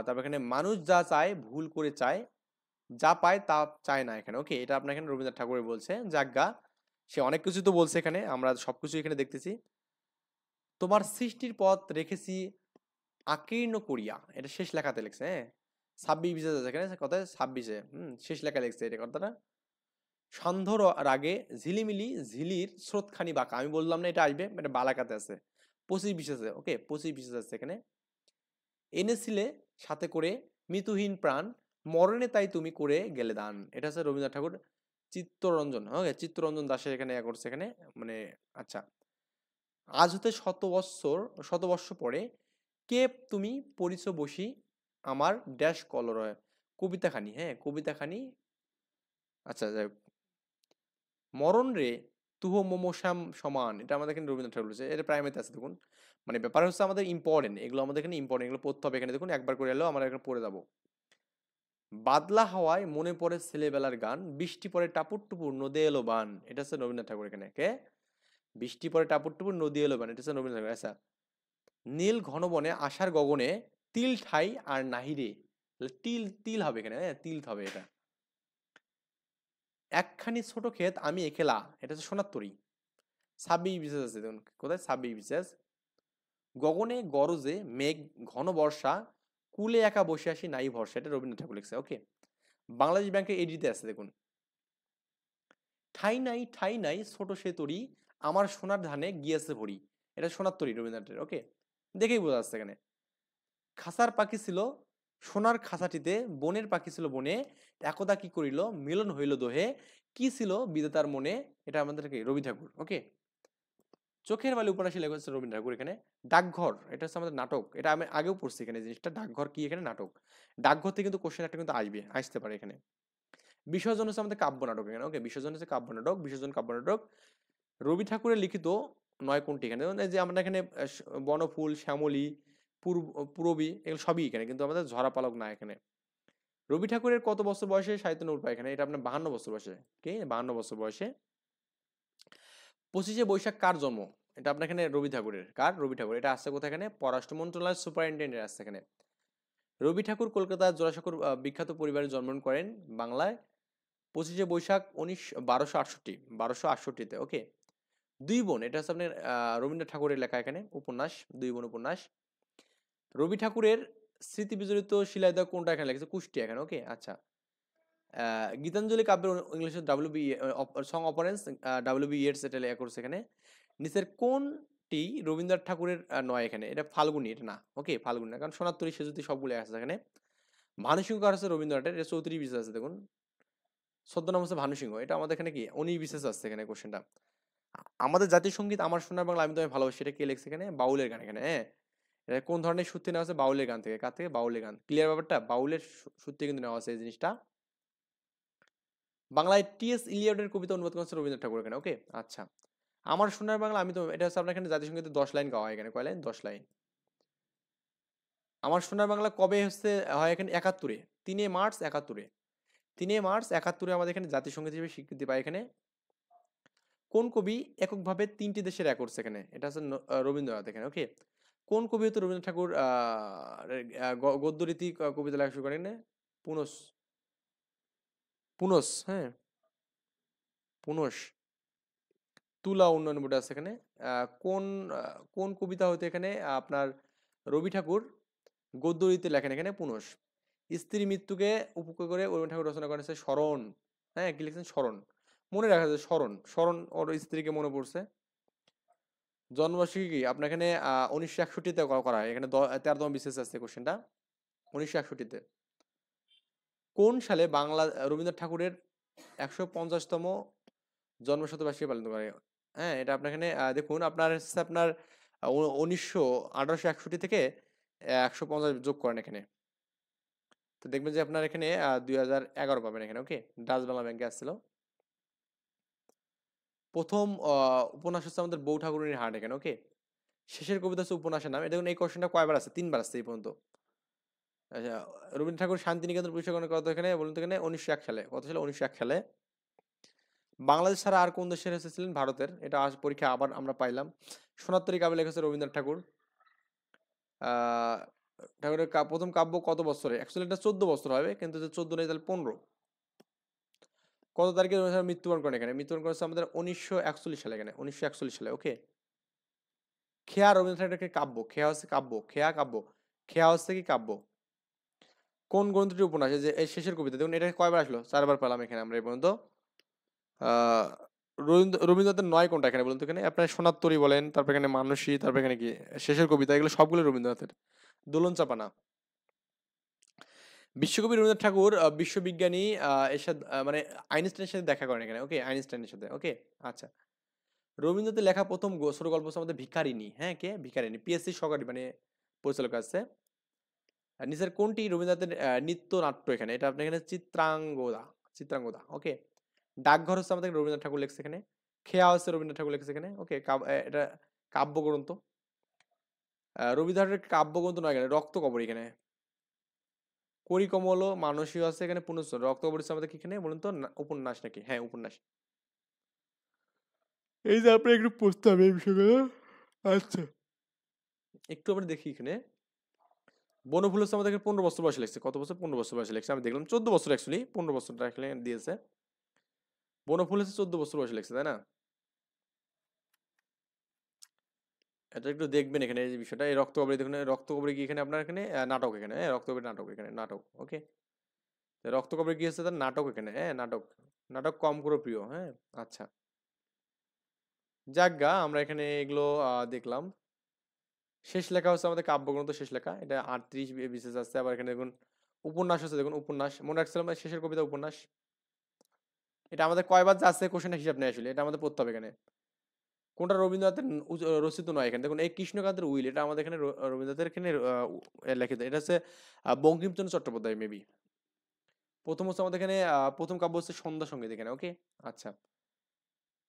তারপর এখানে মানুষ যা চায় ভুল করে চায়, যা পায় তা চায় না এখানে, ওকে, এটা আপনার এখানে রবীন্দ্রনাথ ঠাকুরের বলছে। যাজ্ঞা, সে অনেক কিছু তো বলছে এখানে, আমরা সবকিছু এখানে দেখতেছি। তোমার সৃষ্টির পথ রেখেছি আকীর্ণ করিয়া, এটা শেষ লেখাতে লিখছে, হ্যাঁ। 26 আছে এখানে কথায়, 26 শেষ লেখা লিখছে এটা কথাটা। সন্ধ্যর রাগে ঝিলিমিলি ঝিলির স্রোতখানি বাঁকা, আমি বললাম না এটা আসবে, এটা বালাকাতে আছে। 25 আছে, ওকে, 25 আছে এখানে। এনেছিলে সাথে করে মৃত্যুহীন প্রাণ, মরণে তাই তুমি করে গেলে দান, এটা হচ্ছে রবীন্দ্রনাথ ঠাকুর। চিত্তরঞ্জন, ওকে, চিত্তরঞ্জন দাসের এখানে করছে এখানে, মানে। আচ্ছা, আজ হতে শত বৎসর পরে কে তুমি পরিচ বসি আমার ড্যাশ কলরয়। কবিতাখানি, হ্যাঁ কবিতাখানি। আচ্ছা যাই হোক। মরণ রে তুহ মম শ্যাম সমান, এটা আমাদের এখানে রবীন্দ্রনাথ ঠাকুর বলেছে, এটা প্রাইমারিতে আছে দেখুন। মানে ব্যাপার হচ্ছে আমাদের ইম্পর্টেন্ট, এগুলো আমাদের এখানে ইম্পর্টেন্ট, এগুলো পড়তে হবে এখানে দেখুন, একবার করে এলেও আমরা এখানে পড়ে যাবো। বাদলা হাওয়ায় মনে পড়ে ছেলেবেলার গান, বৃষ্টি পরে টাপুর টুপুর নদী এলো বান, এটা হচ্ছে রবীন্দ্রনাথ ঠাকুর এখানে কে। বৃষ্টি পরে টাপুর টুপুর নদী এলো বান, এটা হচ্ছে রবীন্দ্রনাথ ঠাকুর। আচ্ছা, নীল ঘন বনে আশার গগনে তিল ঠাই আর নাহিরে, তিল তিল হবে এখানে, হ্যাঁ তিল হবে এটা। একখানি ছোট ক্ষেত আমি একলা, এটা হচ্ছে সোনার তরী। ছাব্বিশ বিশেষ আছে দেখুন কোথায়, ছাব্বিশ বিশেষ। গগনে গরজে মেঘ ঘন বর্ষা, কুলে একা বসে আসি নাই ভরসা, এটা রবীন্দ্রনাথ ঠাকুর লিখছে, ওকে। বাংলাদেশ ব্যাংকের এডিতে আছে দেখুন, ঠাই নাই ছোট সে তরি, আমার সোনার ধানে গিয়েছে ভরি, এটা সোনার তরি রবীন্দ্রনাথের, ওকে। দেখেই বোঝা যাচ্ছে এখানে। খাসার পাখি ছিল সোনার খাসাটিতে, বনের পাখি ছিল বনে, একদা কি করিল মিলন হইল দোহে, কি ছিল বিধাতার মনে, এটা আমাদের কি রবি ঠাকুর, ওকে। চোখের বালি উপন্যাসী লেখক হচ্ছে রবীন্দ্র ঠাকুর এখানে। ডাকঘর, এটা হচ্ছে আমাদের নাটক, এটা আমি আগেও পড়ছি এখানে জিনিসটা, ডাকঘর কি এখানে নাটক। ডাকঘর থেকে কিন্তু কোশ্চেন একটা কিন্তু আসতে পারে এখানে। বিসর্জন হচ্ছে আমাদের কাব্য নাটক এখানে, ওকে। বিসর্জন হচ্ছে কাব্য নাটক, বিসর্জন কাব্য নাটক। রবি ঠাকুরের লিখিত নয় কোনটি এখানে, যেমন এই যে আমরা এখানে বনফুল, শ্যামলী, পূরবী, এগুলো সবই এখানে, কিন্তু আমাদের ঝরা পালক না এখানে। রবি ঠাকুরের কত বছর বয়সে সাহিত্য নূর পায় এখানে, এটা আপনার 52 বছর বয়সে, কি 52 বছর বয়সে। 25শে বৈশাখ কার জন্ম, এটা আপনার এখানে রবি ঠাকুরের, কার রবি ঠাকুর, এটা আসছে কোথায় এখানে, পররাষ্ট্র মন্ত্রণালয়ের সুপারিনটেন্ডেন্ট আসছে এখানে। রবি ঠাকুর কলকাতার জোড়াসাঁকোর বিখ্যাত পরিবারে জন্মগ্রহণ করেন, বাংলায় 25শে বৈশাখ 1268, ওকে। দুই বোন, এটা হচ্ছে আপনার রবীন্দ্রনাথ ঠাকুরের লেখা এখানে উপন্যাস, দুই বোন উপন্যাস। রবি ঠাকুরের স্মৃতি বিজড়িত শিলাইদহ কোনটা এখানে লেগেছে, কুষ্টিয়া এখানে, ওকে। আচ্ছা, গীতাঞ্জলি কাব্যের ইংলিশে ডাব্লিউবি সং অপারেন্স, ডাব্লিউবি ইয়েটস, এটা লেখা করছে এখানে। নিচের কোনটি রবীন্দ্রনাথ ঠাকুরের নয় এখানে, এটা ফাল্গুনি, এটা না, ওকে ফাল্গুনি না, কারণ সোনার সে যদি সবগুলো আছে এখানে। ভানুসিংহ কার আছে রবীন্দ্রনাথের, এটা 34 বিশেষ আছে দেখুন। ছদ্মনাম হচ্ছে ভানুসিংহ, এটা আমাদের এখানে কি 19 বিশেষ আছে এখানে কোশ্চেনটা। আমাদের জাতীয় সঙ্গীত আমার সোনার বাংলা আমি তোমায় ভালোবাসি, এটা কে লিখছে এখানে, বাউলের গান এখানে, হ্যাঁ। এটা কোন ধরনের সূত্রে নেওয়া আছে, বাউলের গান থেকে, কার থেকে, বাউলের গান, ক্লিয়ার ব্যাপারটা, বাউলের সূত্রে কিন্তু নেওয়া আছে এই জিনিসটা। বাংলায় টি.এস. ইলিয়টের কবিতা অনুবাদ করেছে রবীন্দ্রনাথ ঠাকুর এখানে, ওকে। আচ্ছা, আমার সোনার বাংলা আমি তো, এটা হচ্ছে আপনার এখানে জাতীয় সঙ্গীতে 10 লাইন গাওয়া হয় এখানে, কয় লাইন, 10 লাইন। আমার সোনার বাংলা কবে হচ্ছে হয় এখানে, 71-এ, 3 মার্চ 71-এ, 3 মার্চ 71-এ আমাদের এখানে জাতীয় সঙ্গীত হিসেবে স্বীকৃতি পায় এখানে। কোন কবি এককভাবে 3টি দেশের এক করছে এখানে, এটা হচ্ছে রবীন্দ্রনাথ এখানে, ওকে। কোন কবি হতো রবীন্দ্রনাথ ঠাকুর গদ্যরীতি কবিতা লেখা শুরু করেন, পুনস, পুনস, হ্যাঁ পুনস, তুলা উন্নয়ন বোর্ড আছে এখানে। কোন কবিতা হতে এখানে আপনার রবি ঠাকুর গদ্যরীতিতে লেখেন এখানে, পুনস। স্ত্রী মৃত্যুকে উপেক্ষা করে রবীন্দ্রনাথ ঠাকুর রচনা করেছে স্মরণ, হ্যাঁ কি লিখছেন, স্মরণ, মনে রাখা যায় স্মরণ, স্মরণ ওর স্ত্রীকে মনে পড়ছে। জন্মবার্ষিকী কি আপনার এখানে 1961-তে করা হয় এখানে, 13তম বিশেষ আছে কোশ্চেনটা, 1961-তে। কোন সালে বাংলা রবীন্দ্রনাথ ঠাকুরের 150তম জন্মশতবার্ষিকী পালন করে, হ্যাঁ এটা আপনার এখানে দেখুন, আপনার হচ্ছে আপনার 1861 থেকে 150 যোগ করেন এখানে, তো দেখবেন যে আপনার এখানে 2011 পাবেন এখানে, ওকে। ডাচ বাংলা ব্যাংকে আসছিল। প্রথম উপন্যাস হচ্ছে আমাদের বউ ঠাকুরানীর হাট এখানে, ওকে। শেষের কবিতা হচ্ছে উপন্যাসের নাম, দেখুন এই কোশ্চেনটা কয়বার আছে, 3বার আসছে এই পর্যন্ত। আচ্ছা, রবীন্দ্রনাথ ঠাকুর শান্তিনিকেতন পুরস্কার কত এখানে বলুন তো, এখানে 1901 সালে, কত সালে, 1901 সালে। বাংলাদেশ ছাড়া আর কোন দেশের এসেছিলেন, ভারতের, এটা পরীক্ষা আবার আমরা পাইলাম। সোনার কাব্য লিখেছে রবীন্দ্রনাথ ঠাকুর। আহ ঠাকুরের প্রথম কাব্য কত বছরে, অ্যাকচুয়ালি এটা 14 বছর হবে, কিন্তু যে 14 নেই তাহলে 15। কত তারিখে রবীন্দ্রনাথ ঠাকুর মৃত্যুবরণ করেন এখানে, মৃত্যুবরণ করেছে আমাদের 1941 সালে এখানে, 1941 সালে, ওকে। খেয়া রবীন্দ্রনাথ ঠাকুরের কাব্য, খেয়া হচ্ছে কাব্য, খেয়া কাব্য, খেয়া হচ্ছে কি কাব্য। কোন গ্রন্থটি উপন্যাস, যে এই শেষের কবিতা, দেখুন এটা কয়বার আসলো, 4বার পেলাম এখানে আমরা এই পর্যন্ত। আহ রবীন্দ্রনাথের নয় কোনটা এখানে বলুন তো, এখানে আপনার সোনার তরী বলেন, তারপর এখানে মানসী, তারপর এখানে কি শেষের কবিতা, এগুলো সবগুলো রবীন্দ্রনাথের। দোলন চাপানা। বিশ্বকবি রবীন্দ্রনাথ ঠাকুর বিশ্ববিজ্ঞানী এর সাথে মানে আইনস্টাইনের সাথে দেখা করেন এখানে, ওকে, আইনস্টাইনের সাথে, ওকে। আচ্ছা, রবীন্দ্রনাথের লেখা প্রথম ছোট গল্প হচ্ছে আমাদের ভিখারিনী। হ্যাঁ, কে? ভিখারিনী। পিএসসি সহকারী মানে পরিচালক আছে। আর নিচের কোনটি রবীন্দ্রনাথের নৃত্যনাট্য এখানে? এটা আপনার এখানে চিত্রাঙ্গদা। চিত্রাঙ্গদা। ওকে। ডাকঘর হচ্ছে আমাদের রবীন্দ্রনাথ ঠাকুর লিখছে এখানে। খেয়া হচ্ছে রবীন্দ্রনাথ ঠাকুর লিখছে এখানে। ওকে। এটা কাব্যগ্রন্থ। রবীন্দ্রনাথের কাব্যগ্রন্থ নয় এখানে, রক্তকরবী এখানে। করিকমল মানসীয় আছে এখানে পুনশ্চ। রক্তকরবী হচ্ছে আমাদের কি এখানে বলুন তো? উপন্যাস নাকি? হ্যাঁ, উপন্যাস। এই যে আপনার একটু পড়তে হবে এই বিষয়গুলো। আচ্ছা, একটু আমরা দেখি এখানে। বনফুল হচ্ছে আমাদের 15 বছর বয়সে লিখছে। কত বছর? 15 বছর বয়সে লিখছে। আমি দেখলাম 14 বছর, অ্যাকচুয়ালি 15 বছরটা দিয়েছে। বনফুল হচ্ছে 14 বছর বয়সে লিখছে, তাই না? এটা একটু দেখবেন এখানে এই যে বিষয়টা। এই রক্তকরবী দেখুন, রক্তকরবী কি এখানে আপনার এখানে নাটক এখানে, হ্যাঁ, রক্তকরবী নাটক এখানে, নাটক। ওকে। রক্তকরবী কি হচ্ছে তার নাটক এখানে, হ্যাঁ, নাটক। নাটক কম করে প্রিয়, হ্যাঁ। আচ্ছা, যাজ্ঞা আমরা এখানে এগুলো দেখলাম। শেষ লেখা হচ্ছে আমাদের কাব্যগ্রন্থ শেষ লেখা। এটা 38 বিশেষ আছে। আবার এখানে দেখুন উপন্যাস আছে, দেখুন উপন্যাস মনে রাখছিলাম শেষের কবিতা উপন্যাস। এটা আমাদের কয়বার যাচ্ছে কোশ্চেনের হিসাব নেই আসলে, এটা আমাদের পড়তে হবে এখানে। কোনটা রবীন্দ্রনাথের রচিত নয় এখানে? দেখুন এই কৃষ্ণকান্তের উইল, এটা আমাদের এখানে রবীন্দ্রনাথের এখানে লিখিত। এটা হচ্ছে বঙ্কিমচন্দ্র চট্টোপাধ্যায় মেবি। প্রথম হচ্ছে আমাদের এখানে প্রথম কাব্য হচ্ছে সন্ধ্যা সঙ্গীত এখানে। ওকে। আচ্ছা,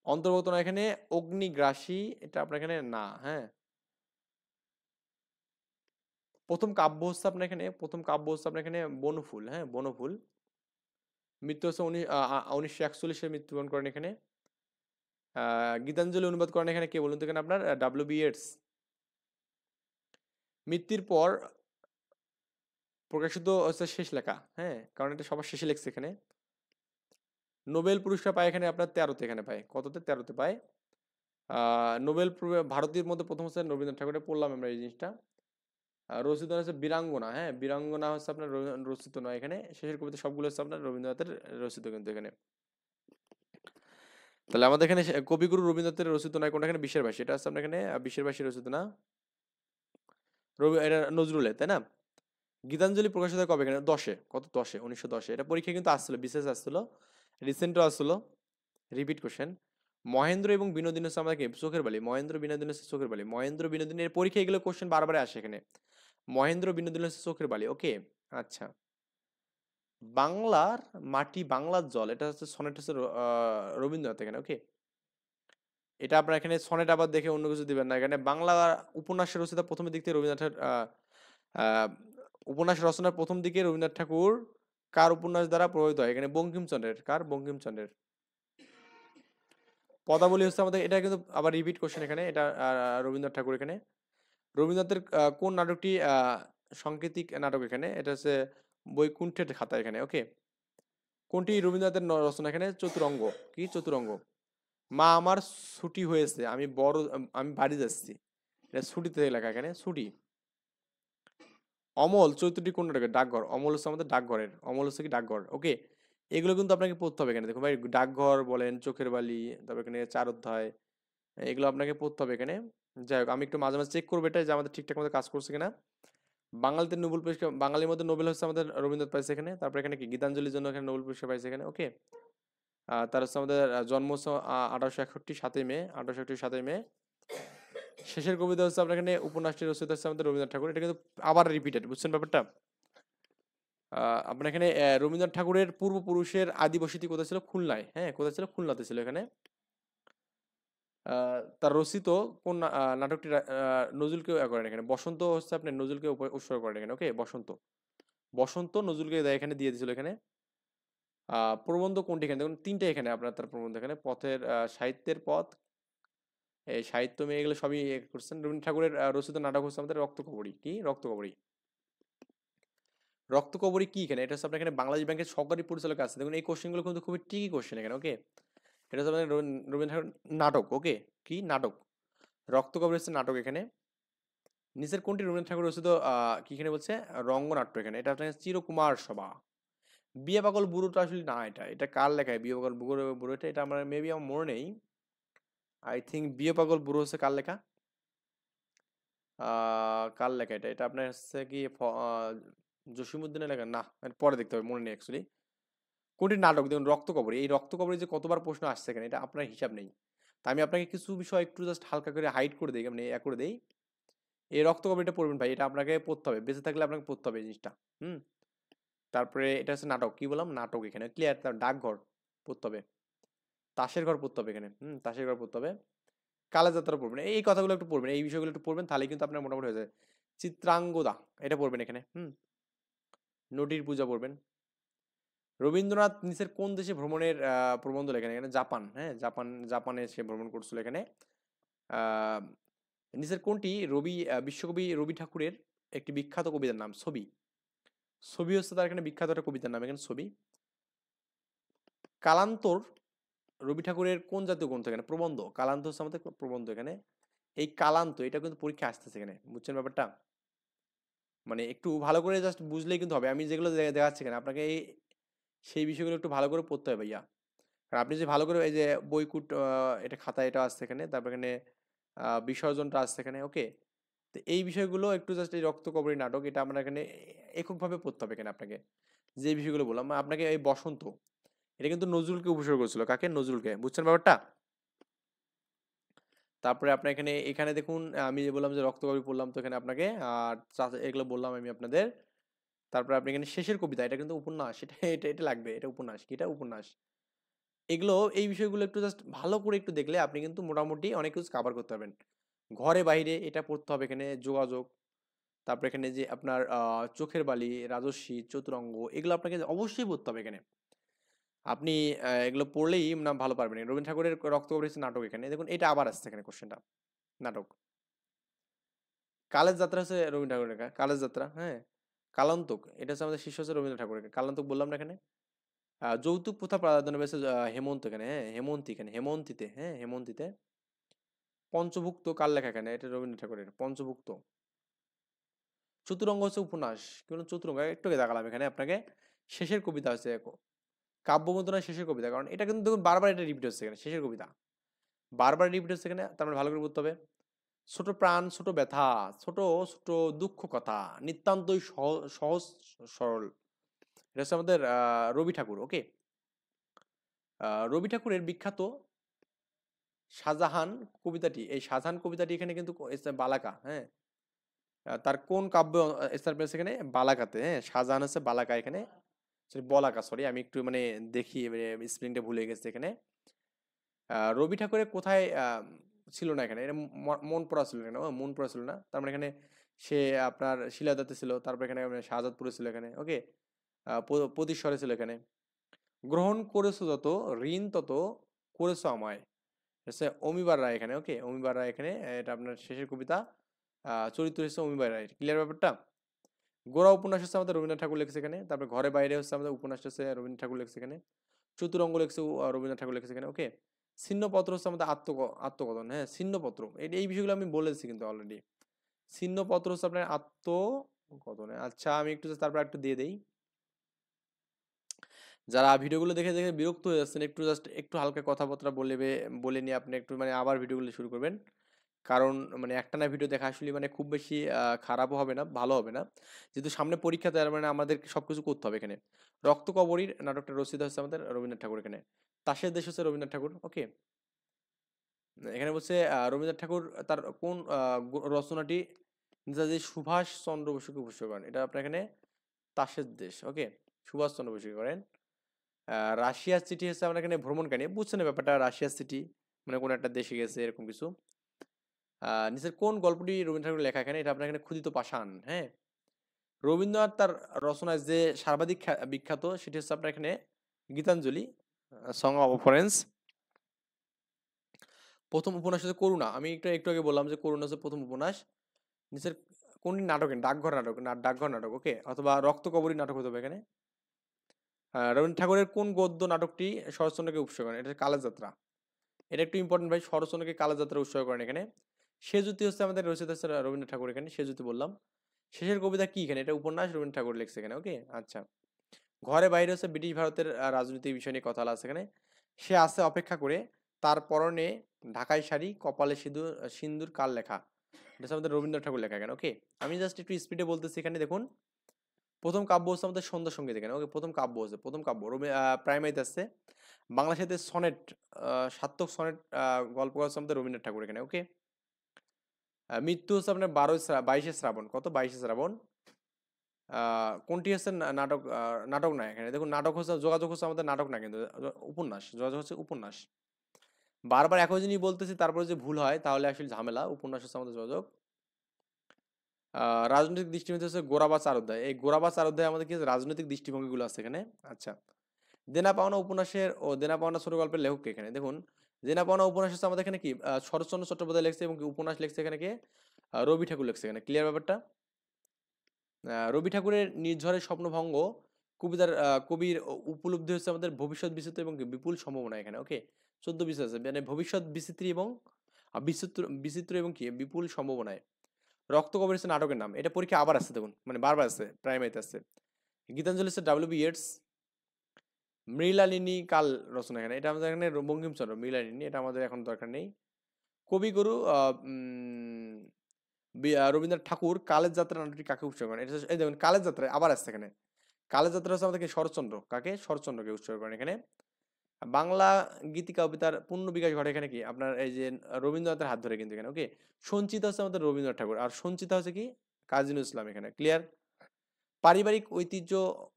অন্তর্গত না এখানে অগ্নিগ্রাসী, এটা আপনার এখানে না, হ্যাঁ। প্রথম কাব্য হচ্ছে আপনার এখানে, প্রথম কাব্য হচ্ছে আপনার এখানে বনফুল, হ্যাঁ, বনফুল। মৃত্যু হচ্ছে 1941 মৃত্যুবরণ করেন এখানে। গীতাঞ্জলি অনুবাদ করেন এখানে কে বলুন তো? এখানে আপনার ডব্লিউ.বি. ইয়েটস। মৃত্যুর পর প্রকাশিত হচ্ছে শেষ লেখা, হ্যাঁ, কারণ এটা সবার শেষে লেখছে এখানে। নোবেল পুরস্কার পায় এখানে আপনার 13তে, এখানে পায় কততে? 13তে পায়। নোবেল ভারতীয় মধ্যে প্রথম হচ্ছে রবীন্দ্রনাথ ঠাকুরের, পড়লাম আমরা এই জিনিসটা। রচিত হচ্ছে বীরাঙ্গনা, হ্যাঁ, বীরাঙ্গনা হচ্ছে আপনার রচিত নয় এখানে। শেষের কবিতা সবগুলো হচ্ছে আপনার রবীন্দ্রনাথের রচিত কিন্তু এখানে। তাহলে আমাদের এখানে কবিগুরু রবীন্দ্রনাথের রচিত নয় কোনটা? এখানে বিশ্বের বাসী, এটা হচ্ছে আপনার এখানে বিশ্বের বাসী রচিত না। রবি এটা নজরুলের, তাই না? গীতাঞ্জলি প্রকাশিত কবে? এখানে 10-এ। কত? 10-এ, 1910-এ। এটা পরীক্ষা কিন্তু আসছিল, বিশেষ আসছিল, রিসেন্টও আসছিল, রিপিট কোশ্চেন। মহেন্দ্র এবং বিনোদিনী হচ্ছে আমাদের কি? চোখের বালি। মহেন্দ্র বিনোদিনী হচ্ছে চোখের বালি। মহেন্দ্র বিনোদিনীর পরীক্ষা এগুলো কোশ্চেন বারবার আসে এখানে। মহেন্দ্র বিনোদিনী হচ্ছে চোখের বালি। ওকে। আচ্ছা, বাংলার মাটি বাংলার জল, এটা হচ্ছে সনেট, হচ্ছে রবীন্দ্রনাথ এখানে। ওকে। এটা আপনার এখানে সনেট আবার দেখে অন্য কিছু দিবেন না। এখানে বাংলা উপন্যাসের রচয়িতা প্রথমের দিক থেকে রবীন্দ্রনাথের উপন্যাস রচনার প্রথম দিকে রবীন্দ্রনাথ ঠাকুর কার উপন্যাস দ্বারা প্রভাবিত হয়? এখানে বঙ্কিমচন্দ্রের। কার? বঙ্কিমচন্দ্রের। পদাবলী হচ্ছে আমাদের, এটা কিন্তু আবার রিপিট কোশ্চেন এখানে। এটা রবীন্দ্রনাথ ঠাকুর এখানে। রবীন্দ্রনাথের কোন নাটকটি সাংকেতিক নাটক এখানে? এটা হচ্ছে বৈকুণ্ঠের খাতা এখানে। ওকে। কোনটি রবীন্দ্রনাথের রচনা এখানে? চতুরঙ্গ। কি? চতুরঙ্গ। মা আমার ছুটি হয়েছে, আমি বাড়ি যাচ্ছি, এটা ছুটিতে লেখা এখানে, ছুটি। অমল চরিত্রটি কোন নাটকের? ডাকঘর। অমল হচ্ছে আমাদের ডাকঘরের, অমল হচ্ছে কি ডাকঘর। ওকে। এগুলো কিন্তু আপনাকে পড়তে হবে এখানে। দেখুন ভাই, ডাকঘর বলেন, চোখের বালি, তারপর এখানে 4 অধ্যায়, এগুলো আপনাকে পড়তে হবে এখানে। যাই হোক, আমি একটু মাঝে মাঝে চেক করবো এটা যে আমাদের ঠিকঠাক মতো কাজ করছে কিনা। বাঙালিতে নোবেল পুরস্কার, বাঙালির মধ্যে নোবেল হচ্ছে আমাদের রবীন্দ্রনাথ পাইছে এখানে। তারপর এখানে কি গীতাঞ্জলির জন্য এখানে নোবেল পুরস্কার পাইছে এখানে। ওকে। তার হচ্ছে আমাদের জন্ম হচ্ছে 1861 7ই মে, 1861 7ই মে। শেষের কবিতা হচ্ছে আপনার এখানে, উপন্যাসটি রচিত হচ্ছে আমাদের রবীন্দ্রনাথ ঠাকুর। এটা কিন্তু আবার রিপিটেড, বুঝছেন ব্যাপারটা? আপনার এখানে রবীন্দ্রনাথ ঠাকুরের পূর্বপুরুষের আদি বসতি কোথায় ছিল? খুলনায়, হ্যাঁ, কোথায় ছিল? খুলনাতে ছিল এখানে। তার রচিত কোন নাটকটি নজরুলকে করেন এখানে? বসন্ত হচ্ছে আপনি নজরুলকে উৎসর্গ করেন এখানে। ওকে। বসন্ত, বসন্ত নজরুলকে এখানে দিয়ে দিয়েছিল এখানে। প্রবন্ধ কোনটি? এখানে দেখুন 3টে এখানে আপনার তার প্রবন্ধ এখানে। পথের সাহিত্যের পথ, এই সাহিত্য মেয়ে, এগুলো সবই করছেন। রবীন্দ্রনাথ ঠাকুরের রচিত নাটক হচ্ছে আমাদের রক্তকরবী। কি? রক্তকরবী। রক্তকরবী কি এখানে? এটা হচ্ছে আপনার এখানে বাংলাদেশ ব্যাংকের সহকারী পরিচালক আছে। দেখুন এই কোশ্চেনগুলো কিন্তু খুবই ট্রিকি কোশ্চেন এখানে। ওকে। এটা হচ্ছে আপনাদের রবীন্দ্রনাথ ঠাকুর নাটক। ওকে। কি? নাটক। রক্তকরবী হচ্ছে নাটক এখানে। নিচের কোনটি রবীন্দ্রনাথ ঠাকুর রচিত কি এখানে বলছে? রঙ্গনাট্য এখানে। এটা আপনার চিরকুমার সভা। বিয়ে পাগল বুড়োটা আসলে না, এটা এটা কার লেখায়? বিয়ে পাগল বুড়োটা, এটা আমার মেবি আমার মনে নেই। আই থিঙ্ক বিয়ে পাগল বুড়ো হচ্ছে কার লেখা? কার লেখা এটা? এটা আপনার হচ্ছে কি জসিমউদ্দিনের লেখা? না, এটা পরে দেখতে হবে, মনে নেই অ্যাকচুয়ালি। কোনটি নাটক? দেখুন রক্তকরবী। এই রক্তকরবী যে কতবার প্রশ্ন আসছে এখানে, এটা আপনার হিসাব নেই। তা আমি আপনাকে কিছু বিষয় একটু জাস্ট হালকা করে হাইড করে দিই, মানে করে দেই। এই রক্তকরবীটা পড়বেন ভাই, এটা আপনাকে পড়তে হবে, বেঁচে থাকলে আপনাকে পড়তে হবে এই জিনিসটা। হুম। তারপরে এটা হচ্ছে নাটক, কি বললাম, নাটক এখানে ক্লিয়ার। তার ডাকঘর পড়তে হবে, তাসের ঘর পড়তে হবে এখানে, তাসের ঘর পড়তে হবে, কালাযাত্রা পড়বেন, এই কথাগুলো একটু পড়বেন, এই বিষয়গুলো একটু পড়বেন, তাহলে কিন্তু আপনার মোটামুটি হয়ে যায়। চিত্রাঙ্গদা এটা পড়বেন এখানে, নদীর পূজা পড়বেন। রবীন্দ্রনাথ নিচের কোন দেশে ভ্রমণের প্রবন্ধ লেখেন? এখানে জাপান, হ্যাঁ, জাপানে সে ভ্রমণ করছিল এখানে। আহ, নিচের কোনটি বিশ্বকবি রবি ঠাকুরের একটি বিখ্যাত কবিতার নাম? ছবি। ছবি হচ্ছে তার এখানে বিখ্যাত একটা কবিতার নাম, এখানে ছবি। কালান্তর রবি ঠাকুরের কোন জাতীয় গ্রন্থ? এখানে প্রবন্ধ। কালান্ত হচ্ছে আমাদের প্রবন্ধ এখানে। এই কালান্ত এটা কিন্তু পরীক্ষা আসতেছে এখানে, বুঝছেন ব্যাপারটা? মানে একটু ভালো করে জাস্ট বুঝলেই কিন্তু হবে। আমি যেগুলো দেখাচ্ছি এখানে আপনাকে সেই বিষয়গুলো একটু ভালো করে পড়তে হবে ভাইয়া। আর আপনি যে ভালো করে এই যে বইকুট, এটা খাতা এটা আসছে এখানে, তারপর এখানে বিসর্জনটা আসছে এখানে, ওকে। তো এই বিষয়গুলো একটু জাস্ট, এই রক্তকরবী নাটক এটা আমরা এখানে এককভাবে পড়তে হবে এখানে আপনাকে। যে বিষয়গুলো বললাম আপনাকে, এই বসন্ত এটা কিন্তু নজরুলকে উপসর্গ করেছিল, কাকে? নজরুলকে, বুঝছেন ব্যাপারটা? তারপরে আপনার এখানে এখানে দেখুন, আমি যে বললাম যে রক্তকরবী পড়লাম, তো এখানে আপনাকে আর এগুলো বললাম আমি আপনাদের। তারপরে আপনি এখানে শেষের কবিতা, এটা কিন্তু উপন্যাস, এটা এটা এটা লাগবে, এটা উপন্যাস, কি এটা? উপন্যাস। এগুলো, এই বিষয়গুলো একটু জাস্ট ভালো করে একটু দেখলে আপনি কিন্তু মোটামুটি অনেক কিছু কভার করতে পারবেন। ঘরে বাইরে এটা পড়তে হবে এখানে, যোগাযোগ। তারপর এখানে যে আপনার চোখের বালি, রাজস্বী, চতুরঙ্গ, এগুলো আপনাকে অবশ্যই পড়তে হবে এখানে। আপনি এগুলো পড়লেই না ভালো পারবেন। রবীন্দ্র ঠাকুরের রক্তকরবী নাটক এখানে দেখুন, এটা আবার আসছে এখানে কোশ্চেনটা, নাটক। কালের যাত্রা হচ্ছে রবীন্দ্র ঠাকুরের লেখা, কালের যাত্রা, হ্যাঁ। কালান্তক এটা হচ্ছে আমাদের শিষ্য, হচ্ছে রবীন্দ্র ঠাকুরের। কালান্তক বললাম না এখানে। যৌতুক প্রথা প্রাধান্য পেয়েছে হেমন্ত এখানে, হ্যাঁ, হেমন্তী এখানে, হেমন্তীতে, হ্যাঁ, হেমন্তীতে। পঞ্চভুক্ত কার লেখা? এখানে এটা রবীন্দ্র ঠাকুরের পঞ্চভুক্ত। চতুরঙ্গ হচ্ছে উপন্যাস, কোন চতুরঙ্গ একটু আগে দেখালাম এখানে আপনাকে। শেষের কবিতা হচ্ছে কাব্যবন্দনা শেষের কবিতা, কারণ এটা কিন্তু দেখুন বারবার এটা রিপিট হচ্ছে এখানে, শেষের কবিতা বারবার রিপিট হচ্ছে এখানে, তার মানে ভালো করে বুঝতে হবে। ছোট প্রাণ, ছোট ব্যথা, ছোট ছোট দুঃখ কথা, নিতান্তই সহজ সরল। এটা হচ্ছে আমাদের রবি ঠাকুর, ওকে। রবি ঠাকুরের বিখ্যাত শাহজাহান কবিতাটি, এই শাহজাহান কবিতাটি এখানে কিন্তু বালাকা, হ্যাঁ। তার কোন কাব্য স্থান পেয়েছে এখানে? বালাকাতে, হ্যাঁ। শাহজাহান হচ্ছে বালাকা এখানে, বলাকা, সরি আমি একটু মানে দেখি স্পেলিংটা ভুলে গেছে এখানে। রবি ঠাকুরের কোথায় ছিল না এখানে? এটা মন পড়া ছিল এখানে, মন পড়া ছিল না, তার মানে এখানে সে আপনার শিলাদাতে ছিল, তারপর এখানে শাহজাদপুরে ছিল এখানে, ওকে। প্রতিশ্বরে ছিল এখানে। গ্রহণ করেছো যত, ঋণ তত করেছো আমায়, হচ্ছে অমিবার রায় এখানে, ওকে। অমিবার রায় এখানে, এটা আপনার শেষের কবিতা। চরিত্র হচ্ছে অমিবার রায়, ক্লিয়ার ব্যাপারটা? গোড়া উপন্যাস হচ্ছে আমাদের রবীন্দ্রনাথ ঠাকুর লিখছে এখানে। তারপরে ঘরে বাইরে হচ্ছে আমাদের উপন্যাস হচ্ছে রবীন্দ্রনাথ ঠাকুর লিখছে এখানে। চতুরঙ্গ লিখছে রবীন্দ্রনাথ ঠাকুর লিখছে এখানে, ওকে। ছিন্নপত্র হচ্ছে আমাদের আত্মকথন, হ্যাঁ, ছিন্নপত্র। এই বিষয়গুলো আমি বলেছি কিন্তু অলরেডি। ছিন্নপত্র হচ্ছে আপনার আত্মকথন। আচ্ছা আমি একটু তারপর একটু দিয়ে দেই। যারা ভিডিওগুলো দেখে দেখে বিরক্ত হয়ে যাচ্ছেন, একটু জাস্ট একটু হালকা কথাবার্তা বলে নিয়ে আপনি একটু মানে আবার ভিডিওগুলো শুরু করবেন। কারণ মানে একটানা ভিডিও দেখা আসলে মানে খুব বেশি খারাপও হবে না, ভালো হবে না। যেহেতু সামনে পরীক্ষা, তার মানে আমাদের সবকিছু করতে হবে এখানে। রক্তকরবীর নাটকটা রচিত হচ্ছে আমাদের রবীন্দ্রনাথ ঠাকুর এখানে। তাসের দেশ হচ্ছে রবীন্দ্রনাথ ঠাকুর, ওকে। এখানে বলছে রবীন্দ্রনাথ ঠাকুর তার কোন রচনাটি নেতাজি সুভাষ চন্দ্র বসুকে উৎসর্গ করেন? এটা আপনার এখানে তাসের দেশ, ওকে। সুভাষ চন্দ্র বসুকে করেন। রাশিয়ার চিঠি হচ্ছে আমরা এখানে ভ্রমণ কাহিনী, বুঝছেন না ব্যাপারটা? রাশিয়ার চিঠি মানে কোন একটা দেশে গেছে এরকম কিছু। নিচের কোন গল্পটি রবীন্দ্রনাথ ঠাকুরের লেখা? এখানে এটা আপনার এখানে ক্ষুদিত পাষাণ, হ্যাঁ। রবীন্দ্রনাথ তার রচনায় যে সর্বাধিক বিখ্যাত সেটি হচ্ছে আপনার এখানে গীতাঞ্জলি, সং অফ অফারেন্স। প্রথম উপন্যাস হচ্ছে করুণা, আমি একটু একটু আগে বললাম যে করুণা হচ্ছে প্রথম উপন্যাস। নিচের কোন নাটকে? ডাকঘর নাটক, ডাকঘর নাটক, ওকে, অথবা রক্তকরবী নাটক হতে হবে এখানে। রবীন্দ্রনাথ ঠাকুরের কোন গদ্য নাটকটি শরৎচন্দ্রকে উৎসর্গ করেন? এটা কালের যাত্রা। এটা একটু ইম্পর্টেন্ট ভাই, শরৎচন্দ্রকে কালের যাত্রা উৎসর্গ করেন এখানে। সেজুতি হচ্ছে আমাদের রচিত হচ্ছে রবীন্দ্রনাথ ঠাকুর এখানে, সেজুতি বললাম। শেষের কবিতা কি? এখানে এটা উপন্যাস, রবীন্দ্রনাথ ঠাকুর লিখছে এখানে, ওকে। আচ্ছা, ঘরে বাইরে হচ্ছে ব্রিটিশ ভারতের রাজনীতির বিষয় নিয়ে কথা আছে এখানে। সে আসে অপেক্ষা করে, তার পরনে ঢাকাই শাড়ি, কপালে সিঁদুর, সিন্দুর কার লেখা? এটা হচ্ছে আমাদের রবীন্দ্রনাথ ঠাকুর লেখা এখানে, ওকে। আমি জাস্ট একটু স্পিডে বলতেছি এখানে দেখুন। প্রথম কাব্য হচ্ছে আমাদের সন্ধ্যা সঙ্গীত এখানে, ওকে। প্রথম কাব্য হচ্ছে, প্রথম কাব্য প্রাইমারিতে আসছে। বাংলা সাহিত্যের সনেট, সার্থক সনেট গল্প হচ্ছে আমাদের রবীন্দ্রনাথ ঠাকুর এখানে। ওকে, মৃত্যু হচ্ছে আপনার 22শে শ্রাবণ, কত 22শে শ্রাবণ। কোনটি হচ্ছে নাটক, নাটক না এখানে দেখুন, নাটক হচ্ছে যোগাযোগ হচ্ছে আমাদের নাটক না কিন্তু উপন্যাস, যোগাযোগ হচ্ছে উপন্যাস। বারবার একই জিনিস বলতেছি তারপরে যে ভুল হয় তাহলে আসলে ঝামেলা। উপন্যাস হচ্ছে আমাদের যোগাযোগ। রাজনৈতিক দৃষ্টিভঙ্গি হচ্ছে গোড়া বা চার অধ্যায়। এই গোড়া বা চার অধ্যায়ে আমাদের কি রাজনৈতিক দৃষ্টিভঙ্গিগুলো আছে এখানে। আচ্ছা, দেনা পাওনা উপন্যাসের ও দেনা পাওনা ছোট গল্পের লেখক কে এখানে দেখুন। দেনা পাওনা উপন্যাস হচ্ছে আমাদের এখানে কি শরৎচন্দ্র চট্টোপাধ্যায় লিখছে, এবং কি উপন্যাস লিখছে এখানে কে, রবি ঠাকুর লিখছে এখানে। ক্লিয়ার ব্যাপারটা? রবি ঠাকুরের নির্ঝরের স্বপ্নভঙ্গ কবিতার কবির উপলব্ধি হচ্ছে আমাদের ভবিষ্যৎ বিচিত্র এবং কি বিপুল সম্ভাবনা এখানে। ওকে, 14 বিষয় আছে, মানে ভবিষ্যৎ বিচিত্র এবং বিচিত্র বিচিত্র এবং কি বিপুল সম্ভাবনায়। রক্ত কবর হচ্ছে নাটকের নাম, এটা পরীক্ষা আবার আসছে দেখুন, মানে বারবার আছে, প্রাইমারিতে আছে। গীতাঞ্জলি হচ্ছে ডাব্লিউ.বি. ইয়েটস। মৃণালিনী কাল রচনা এখানে, এটা আমাদের এখানে বঙ্কিমচন্দ্র। মৃণালিনী এটা আমাদের এখন দরকার নেই। কবিগুরু রবীন্দ্রনাথ ঠাকুর কালের যাত্রা নাটকটি কাকে উৎসর্গ করেন? এটা এই দেখুন, কালের যাত্রা আবার আসছে এখানে। কালের যাত্রা হচ্ছে আমাদেরকে শরৎচন্দ্র, কাকে, শরৎচন্দ্রকে উৎসর্গ করেন এখানে। বাংলা গীতি কবিতার পূর্ণ বিকাশ ঘটে এখানে কি আপনার এই যে রবীন্দ্রনাথের হাত ধরে কিন্তু এখানে। ওকে, সঞ্চিতা হচ্ছে আমাদের রবীন্দ্রনাথ ঠাকুর, আর সঞ্চিতা হচ্ছে কি কাজী নজরুল ইসলাম এখানে। ক্লিয়ার? পারিবারিক ঐতিহ্য,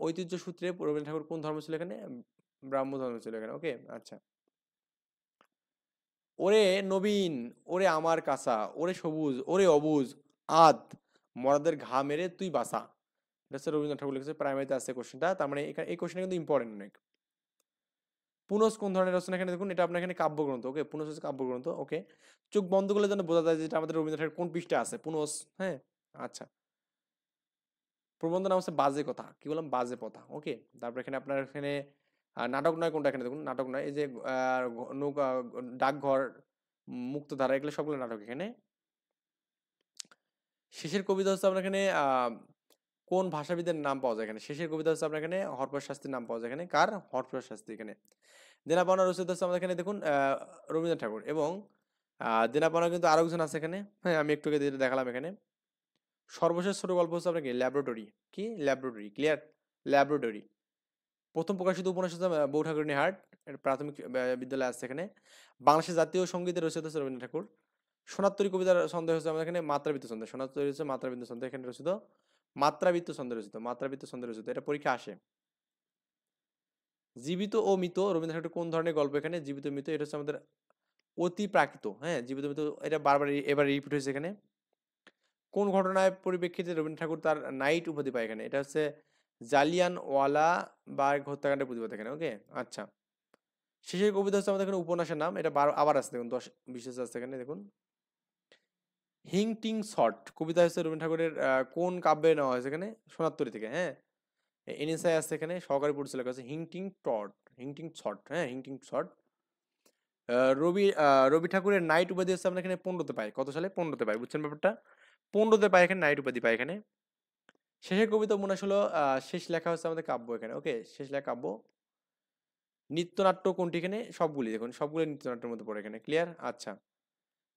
ঐতিহ্য সূত্রে রবীন্দ্রনাথ ঠাকুর কোন ধর্ম ছিল এখানে? ব্রাহ্ম ধর্ম ছিল এখানে। ওকে, আচ্ছা। ওরে নবীন, ওরে আমার কাঁচা, ওরে সবুজ, ওরে অবুজ, আদ মরাদের ঘা মেরে তুই বাসা। এটা হচ্ছে রবীন্দ্রনাথ ঠাকুর লিখেছে, প্রাইমারিতে আছে কোশ্চেনটা। তার মানে এই কোশ্চেনটা কিন্তু ইম্পর্টেন্ট অনেক। পুনস কোন ধরনের রচনা এখানে দেখুন, এটা আপনার এখানে কাব্যগ্রন্থ। ওকে, পুনস হচ্ছে কাব্যগ্রন্থ। ওকে, চোখ বন্ধ করলে যেন বোঝা যায় যে এটা আমাদের রবীন্দ্রনাথ ঠাকুর কোন পৃষ্ঠে আছে পুনস। হ্যাঁ, আচ্ছা। প্রবন্ধ নাম হচ্ছে বাজে কথা, কি বললাম, বাজে কথা। ওকে, তারপর এখানে আপনার এখানে নাটক নয় কোনটা এখানে দেখুন, নাটক নয় এই যে নৌকা, ডাকঘর, মুক্তধারা, এগুলো সবগুলো নাটক এখানে। শেষের কবিতা হচ্ছে আপনার এখানে কোন ভাষাবিদের নাম পাওয়া যায় এখানে? শেষের কবিতা হচ্ছে আপনার এখানে হরপ্রসাদ শাস্ত্রীর নাম পাওয়া যায় এখানে। কার? হরপ্রসাদ শাস্ত্রী এখানে। দেনা পাওনা রচিত হচ্ছে আমাদের এখানে দেখুন রবীন্দ্রনাথ ঠাকুর, এবং দেনা পাওনা কিন্তু আরো একজন আছে এখানে। হ্যাঁ, আমি একটু আগে দেখালাম এখানে। সর্বশেষ ছোট গল্প হচ্ছে আপনার কি ল্যাবরেটরি, কি ল্যাবরেটরি। ক্লিয়ার? ল্যাবরেটরি। প্রথম প্রকাশিত উপন্যাস হচ্ছে বউ ঠাকুরানী হাট, এটা প্রাথমিক বিদ্যালয় আছে এখানে। বাংলাদেশের জাতীয় সঙ্গীতের রচিত হচ্ছে রবীন্দ্রনাথ ঠাকুর। সোনাত্তরী কবিতার ছন্দ হচ্ছে আমাদের এখানে মাত্রাবৃত্ত ছন্দ। সোনাত্তরী হচ্ছে মাত্রাবৃত্ত ছন্দ এখানে রচিত। মাত্রাবৃত্ত ছন্দে রচিত, মাত্রাবৃত্ত ছন্দে রচিত, এটা পরীক্ষা আসে। জীবিত ও মৃত রবীন্দ্রনাথ ঠাকুর কোন ধরনের গল্প এখানে? জীবিত মৃত এটা হচ্ছে আমাদের অতি প্রাকৃত। হ্যাঁ, জীবিত মৃত এটা বারবার এবার রিপিট হয়েছে এখানে। কোন ঘটনায় পরিপ্রেক্ষিতে রবীন্দ্রনাথ ঠাকুর তার নাইট উপাধি পায় এখানে? এটা হচ্ছে জালিয়ানওয়ালা বাগ হত্যাকাণ্ডের প্রতিবাদ এখানে। ওকে, আচ্ছা। শেষের কবিতা হচ্ছে আমাদের এখানে উপন্যাসের নাম, এটা আবার আছে দেখুন, 10-20 আছে এখানে দেখুন। হিং টিং শর্ট কবিতা হচ্ছে রবীন্দ্রনাথ ঠাকুরের কোন কাব্যে নেওয়া হয়েছে এখানে? সোনাত্তরী থেকে। হ্যাঁ, এনএসআই আছে এখানে, সহকারী পরিচালক আছে হিংটিং টট, হিংটিং শর্ট। হ্যাঁ, হিংটিং শর্ট। রবি ঠাকুরের নাইট উপাধি হচ্ছে আমরা এখানে 15তে পাই। কত সালে? 15তে পাই, বুঝছেন ব্যাপারটা? 15তে পাই এখানে নাইট উপাধি পাই এখানে। শেষের কবিতা উপন্যাস হলো শেষ লেখা হচ্ছে আমাদের কাব্য এখানে। ওকে, শেষ লেখা কাব্য। নৃত্যনাট্য কোনটি এখানে? সবগুলি দেখুন, সবগুলি নৃত্যনাট্যের মধ্যে পড়ে এখানে। ক্লিয়ার? আচ্ছা।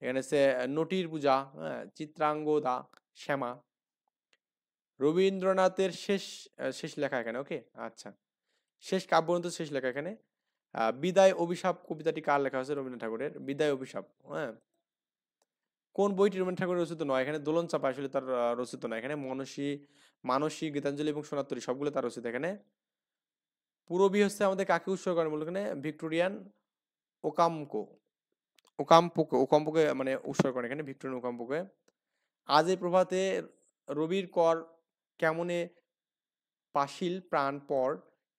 এখানে হচ্ছে নটির পূজা, হ্যাঁ, চিত্রাঙ্গদা, শ্যামা। রবীন্দ্রনাথের শেষ শেষ লেখা এখানে। ওকে, আচ্ছা। শেষ কাব্যগ্রন্থ শেষ লেখা এখানে। বিদায় অভিশাপ কবিতাটি কার লেখা হয়েছে? রবীন্দ্রনাথ ঠাকুরের বিদায় অভিশাপ। হ্যাঁ, কোন বইটি রবীন্দ্রনাথ ঠাকুরের রচিত নয় এখানে? দোলন চাপা আসলে তার রচিত নয় এখানে। মানসী, গীতাঞ্জলি এবং সোনাত্তরী সবগুলো তার রচিত এখানে। পূরবী হচ্ছে আমাদের কাকে উৎসর্গ করেন বলুন এখানে? ভিক্টোরিয়ান ওকাম্পো, ওকাম্পোকে মানে উৎসর্গ করেন এখানে, ভিক্টোরিয়ান ওকাম্পোকে। আজ এই প্রভাতে রবির কর কেমনে পাশিল প্রাণ পর,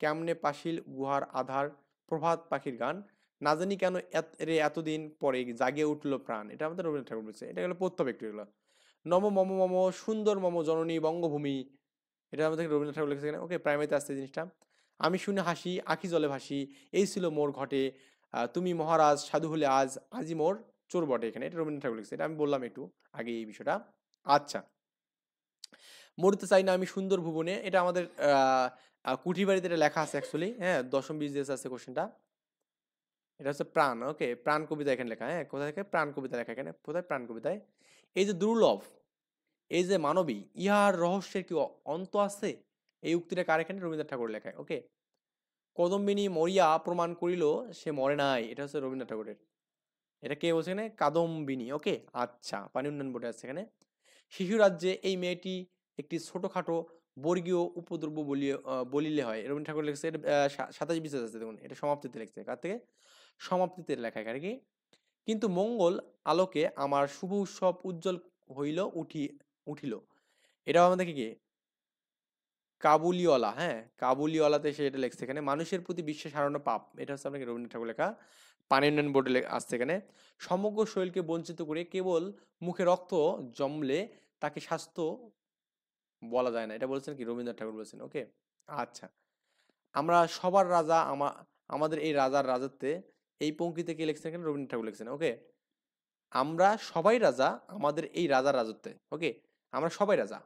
কেমনে পাশিল গুহার আধার, প্রভাত পাখির গান, না জানি কেন রে এতদিন পরে জাগে উঠলো প্রাণ। এটা আমাদের রবীন্দ্রনাথ ঠাকুর বলছে, এটা গেলো পদ্য ব্যক্তি। এগুলো নম মম মম সুন্দর মম জননী বঙ্গভূমি, এটা আমাদের রবীন্দ্রনাথ ঠাকুর লিখেছে এখানে। ওকে, প্রাইমারিতে আসছে জিনিসটা। আমি শুনে হাসি আখি জলে ভাসি, এই ছিল মোর ঘটে, তুমি মহারাজ সাধু হলে আজ, আজি মোর চোর বটে। এখানে এটা রবীন্দ্রনাথ ঠাকুর লিখেছে, এটা আমি বললাম একটু আগে এই বিষয়টা। আচ্ছা, মরতে চাই না আমি সুন্দর ভুবনে, এটা আমাদের কুঠি বাড়িতে এটা লেখা আছে অ্যাকচুয়ালি। হ্যাঁ, দশম বিশ আছে কোশ্চেনটা। এটা হচ্ছে প্রাণ। ওকে, প্রাণ কবিতা এখানে লেখা। হ্যাঁ, কোথায় থেকে প্রাণ কবিতা লেখা এখানে? কোথায়? প্রাণ কবিতায়। এই যে দুর্লভ, এই যে মানবী, ইহার রহস্যের কি অন্ত আছে? এই উক্তিটা কার এখানে? রবীন্দ্রনাথ ঠাকুর লেখায়। ওকে, কদম্বিনী মরিয়া প্রমাণ করিল সে মরে নাই, এটা হচ্ছে রবীন্দ্রনাথ ঠাকুরের। এটা কে বলছে এখানে? কাদম্বিনী। ওকে, আচ্ছা, পানি উন্নয়ন বোর্ডে আছে এখানে। শিশু রাজ্যে এই মেয়েটি একটি ছোটখাটো বর্গীয় উপদ্রব্য বলিলে হয়, রবীন্দ্রনাথ ঠাকুর লিখছে। এটা 27 বিশেষ আছে, দেখুন এটা সমাপ্তিতে লিখছে। কার থেকে? সমাপ্তিতে লেখা এখানে কি? কিন্তু মঙ্গল আলোকে আমার শুভ উৎসব উজ্জ্বল হইল উঠিল, এটাও আমাদের কি? কাবুলিওয়ালা, হ্যাঁ, কাবুলিওয়ালাতে সে এটা লিখছে এখানে। মানুষের প্রতি বিশ্বাস হারানো পাপ, এটা হচ্ছে আপনাকে রবীন্দ্রনাথ ঠাকুর লেখা। পানি উন্নয়ন বোর্ডে আসছে এখানে। সমগ্র শরীরকে বঞ্চিত করে কেবল মুখে রক্ত জমলে তাকে স্বাস্থ্য বলা যায় না, এটা বলছেন কি? রবীন্দ্রনাথ ঠাকুর বলছেন। ওকে, আচ্ছা। আমরা সবার রাজা, আমাদের এই রাজার রাজত্বে, এই পঙ্ক্তিতে কে লিখছেন এখানে? রবীন্দ্রনাথ ঠাকুর লিখছেন। ওকে, আমরা সবাই রাজা আমাদের এই রাজার রাজত্বে। ওকে, আমরা সবাই রাজা।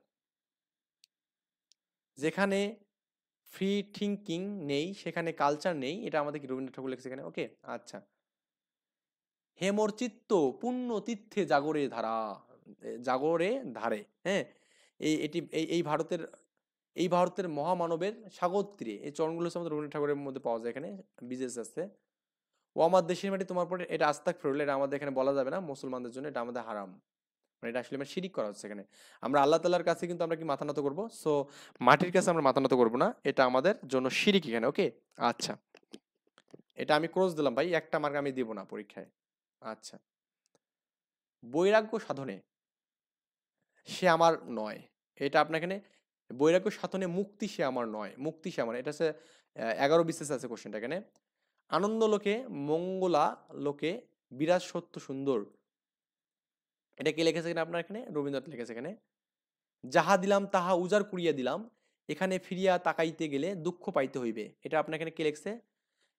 যেখানে ফ্রি থিঙ্কিং নেই সেখানে কালচার নেই, এটা আমাদের কি? রবীন্দ্রনাথ ঠাকুর লিখছে এখানে। ওকে, আচ্ছা। হে মোর চিত্ত পূর্ণ তীর্থে জাগরে ধারা, জাগরে ধারে, হ্যাঁ, এই ভারতের মহামানবের স্বাগত তীরে, এই চরণগুলো হচ্ছে আমাদের রবীন্দ্রনাথ ঠাকুরের মধ্যে পাওয়া যায় এখানে। বিজেস আছে। ও আমার দেশের মাটি তোমার পরে, এটা আস্তাক ফিরুল, এটা আমাদের এখানে বলা যাবে না মুসলমানদের জন্য, এটা আমাদের হারাম। মানে এটা আসলে শিরিক করা হচ্ছে এখানে। আমরা আল্লাহ তাআলার কাছে কিন্তু আমরা কি মাথা নত করবো? সো মাটির কাছে আমরা মাথা নত করবো না, এটা আমাদের জন্য শিরিক এখানে। ওকে, আচ্ছা। এটা আমি ক্রস দিলাম ভাই, একটা মার্ক আমি দিব না পরীক্ষায়। আচ্ছা। বৈরাগ্য সাধনে সে আমার নয়, এটা আপনার এখানে। বৈরাগ্য সাধনে মুক্তি সে আমার নয়, মুক্তি সে আমার, এটা হচ্ছে 11 বিশেষ আছে কোশ্চেনটা এখানে। আনন্দ লোকে মঙ্গলা লোকে বিরাজ সত্য সুন্দর, এটা কে লিখেছে এখানে? আপনার এখানে রবীন্দ্রনাথ লিখেছে এখানে। যাহা দিলাম তাহা উজাড় করিয়া দিলাম, এখানে ফিরিয়া তাকাইতে গেলে দুঃখ পাইতে হইবে, এটা আপনার এখানে কে লিখছে?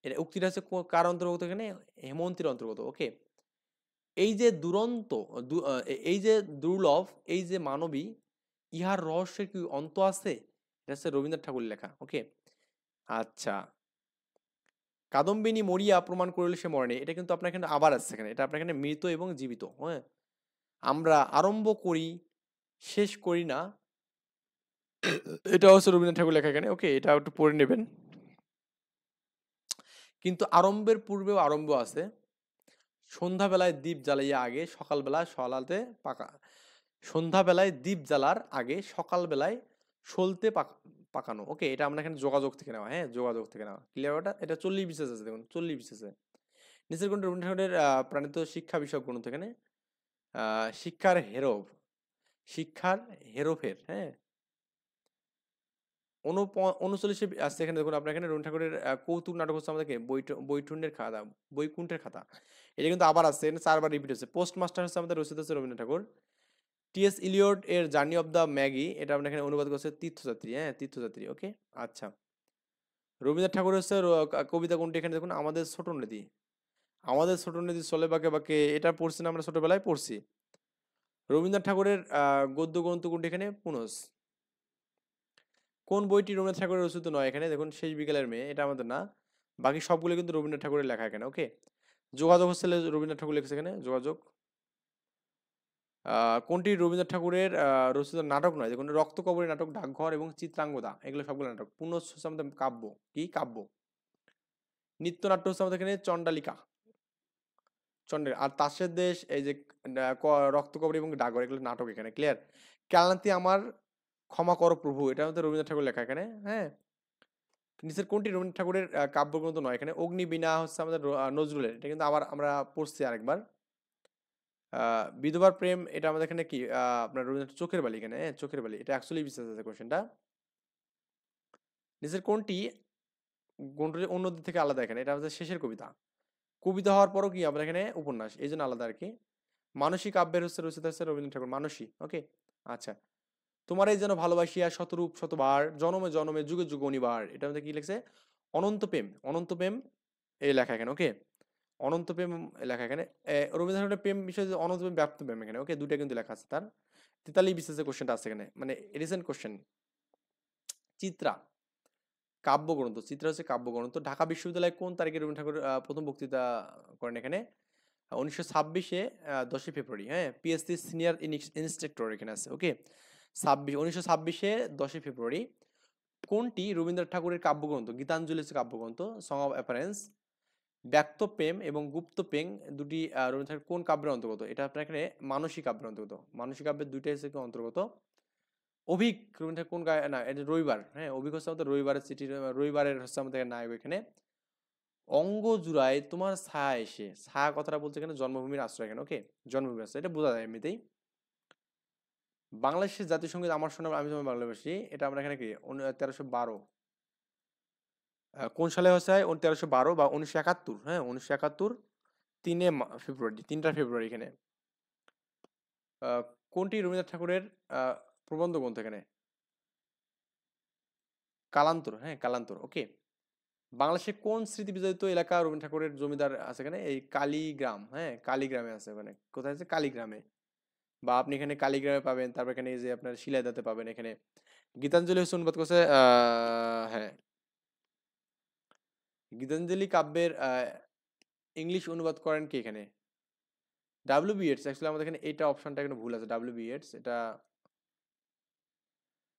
এটা উক্তিটা হচ্ছে কার অন্তর্গত এখানে? হেমন্তের অন্তর্গত। ওকে, এই যে দুরন্ত, এই যে দুর্লভ, এই যে মানবী, ইহার রহস্যের কি অন্ত আছে? এটা হচ্ছে রবীন্দ্রনাথ ঠাকুর লেখা। ওকে, আচ্ছা। কাদম্বিনী মরিয়া প্রমাণ করিল সে মরে নাই, এটা কিন্তু আপনার এখানে আবার আছে এখানে, এটা আপনার এখানে মৃত এবং জীবিত। হ্যাঁ, আমরা আরম্ভ করি শেষ করি না, এটা হচ্ছে রবীন্দ্রনাথ ঠাকুর লেখা এখানে। ওকে, এটা একটু পড়ে নেবেন। কিন্তু আরম্ভের পূর্বেও আরম্ভ আছে, সন্ধ্যাবেলায় দ্বীপ জ্বালাইয়া আগে সকালবেলা সলাতে পাকা, সন্ধ্যাবেলায় দ্বীপ জ্বালার আগে সকালবেলায় সলতে পাকানো। ওকে, এটা আমরা এখানে যোগাযোগ থেকে নেওয়া, হ্যাঁ, যোগাযোগ থেকে নেওয়া। ক্লিয়ার? ওটা এটা 40 বিশেষ আছে, দেখুন 40 বিশেষে। নিচের কোনটি রবীন্দ্রনাথ ঠাকুরের প্রাণিত শিক্ষা বিষয়ক গ্রন্থ এখানে? শিক্ষার হেরফ, শিক্ষার হেরফের, হ্যাঁ। 39 আসছে এখানে, দেখুন আপনার এখানে রবীন্দ্রনাথ ঠাকুরের কৌতুক নাটক হচ্ছে আমাদেরকে বৈঠুণ্যের খাতা, বৈকুণ্ঠের খাতা, এটা কিন্তু আবার আসছে, 4বার রিপিট হচ্ছে। পোস্টমাস্টার হচ্ছে আমাদের রচিত হচ্ছে রবীন্দ্রনাথ ঠাকুর। টি.এস. ইলিয়ট এর জার্নি অফ দ্য ম্যাগি, এটা আমরা এখানে অনুবাদ করছে তীর্থযাত্রী, হ্যাঁ, তীর্থযাত্রী। ওকে, আচ্ছা। রবীন্দ্রনাথ ঠাকুর হচ্ছে কবিতা কোনটি এখানে? দেখুন আমাদের ছোট নদী, আমাদের ছোট নদী চলে বাঁকে বাঁকে, এটা পড়ছি না আমরা ছোটবেলায় পড়ছি। রবীন্দ্রনাথ ঠাকুরের গদ্য গ্রন্থ কোনটি এখানে? পুনস। কোন বইটি রবীন্দ্রনাথ ঠাকুরের রচিত নয়? এখানে দেখুন শেষ বিকেলের মেয়ে, এটা আমাদের না, বাকি সবগুলো কিন্তু রবীন্দ্রনাথ ঠাকুরের লেখা এখানে। ওকে, যোগাযোগ হচ্ছে রবীন্দ্রনাথ ঠাকুর লিখেছে এখানে, যোগাযোগ। কোনটি রবীন্দ্রনাথ ঠাকুরের রচিত নাটক নয়? দেখুন রক্তকরবী নাটক, ডাকঘর এবং চিত্রাঙ্গদা, এগুলো সবগুলো নাটক। পুনঃ হচ্ছে আমাদের কাব্য, কি কাব্য। নৃত্যনাট্য হচ্ছে আমাদের এখানে চণ্ডালিকা, আর তাসের দেশ, এই যে রক্তকরবী এবং ডাকঘর, এগুলো নাটক এখানে। ক্লিয়ার? ক্লান্তি আমার ক্ষমা করো প্রভু, এটা আমাদের রবীন্দ্রনাথ ঠাকুর লেখা এখানে, হ্যাঁ। নিচের কোনটি রবীন্দ্রনাথ ঠাকুরের কাব্যগ্রন্থ নয়? এখানে অগ্নিবীণা হচ্ছে আমাদের নজরুলের, এটা কিন্তু আবার আমরা পড়ছি আরেকবার। বিধবার প্রেম, এটা আমাদের এখানে কি আপনার রবীন্দ্রনাথ চোখের বালি এখানে, চোখের বালি, এটা অ্যাকচুয়ালি বিশেষ আছে কোশ্চেনটা। নিচের কোনটি গ্রন্থটি অন্য দিক থেকে আলাদা? এখানে এটা হচ্ছে শেষের কবিতা, কবিতা হওয়ার পরও কি আমরা এখানে উপন্যাস, এই জন্য আলাদা আর কি। মানসী কাব্যের হচ্ছে রচিত হচ্ছে রবীন্দ্রনাথ ঠাকুর, মানসী। ওকে, আচ্ছা। তোমার এই যেন ভালোবাসিয়া শতরূপ শতবার জনমে জনমে যুগে যুগে অনিবার, এটা মধ্যে কি লিখছে? অনন্ত প্রেম, অনন্ত প্রেম এই লেখা এখানে। ওকে, অনন্ত প্রেম লেখা এখানে। রবীন্দ্রনাথ ঠাকুরের প্রেম বিষয়ে অনন্ত প্রেম ব্যাপ্ত প্রেম এখানে। ওকে, দুইটা কিন্তু লেখা আছে তার। 43 বিশেষে কোশ্চেনটা আছে এখানে, মানে রিসেন্ট কোশ্চেন। চিত্রা কাব্যগ্রন্থ, চিত্রা হচ্ছে কাব্যগ্রন্থ। ঢাকা বিশ্ববিদ্যালয়ে কোন তারিখে রবীন্দ্রনাথ ঠাকুর প্রথম বক্তৃতা করেন? এখানে 1926-এ 10ই ফেব্রুয়ারি, হ্যাঁ। পিএসসি সিনিয়র ইনস্ট্রাক্টর এখানে আছে। ওকে, 1926-এ 10ই ফেব্রুয়ারি। কোনটি রবীন্দ্রনাথ ঠাকুরের কাব্যগ্রন্থ? গীতাঞ্জলি হচ্ছে কাব্যগ্রন্থ, সং অফ অ্যাপারেন্স, ব্যক্ত প্রেম এবং গুপ্ত প্রেম দুটি রবীন্দ্রনাথ ঠাকুর কোন কাব্যের অন্তর্গত? এটা আপনার এখানে মানসী কাব্যের অন্তর্গত। মানসী কাব্যের দুইটাই হচ্ছে কি অন্তর্গত। অভিক রবীন্দ্রনাথ ঠাকুর কোন না এটা রবিবার, হ্যাঁ অভিক হচ্ছে আমাদের রবিবারের চিঠি, রবিবারের হচ্ছে আমাদের নায়ক এখানে। অঙ্গ জুড়ায় তোমার ছায়া এসে, ছায়া কথাটা বলছে এখানে জন্মভূমির আশ্রয় এখানে, ওকে জন্মভূমির আশ্রয়, এটা বোঝা যায় এমনিতেই। বাংলাদেশের জাতীয় সঙ্গীত আমার সোনার আমি তোমার বাংলাদেশী, এটা আমরা এখানে কি 1312 কোন সালে হচ্ছে 1312 বা 1971, হ্যাঁ 1971 ফেব্রুয়ারি, 3টা ফেব্রুয়ারি এখানে। কোনটি রবীন্দ্রনাথ ঠাকুরের প্রবন্ধ গ্রন্থ এখানে? কালান্তর, হ্যাঁ কালান্তর, ওকে। বাংলাদেশে কোন স্মৃতি বিজড়িত এলাকা রবীন্দ্রনাথ ঠাকুরের জমিদার আছে এখানে? এই কালীগ্রাম, হ্যাঁ কালীগ্রামে আছে ওখানে। কোথায় আছে? কালীগ্রামে। বা আপনি এখানে কালীগ্রামে পাবেন, তারপর এখানে এই যে আপনার শিলাইদাতে পাবেন এখানে। গীতাঞ্জলি হচ্ছে অনুবাদ করছে হ্যাঁ গীতাঞ্জলি কাব্যের ইংলিশ অনুবাদ করেন কি এখানে? W B Yeats. অ্যাকচুয়ালি আমাদের এখানে এটা অপশনটা এখানে ভুল আছে, ডাব্লিউ বি ইয়েটস। এটা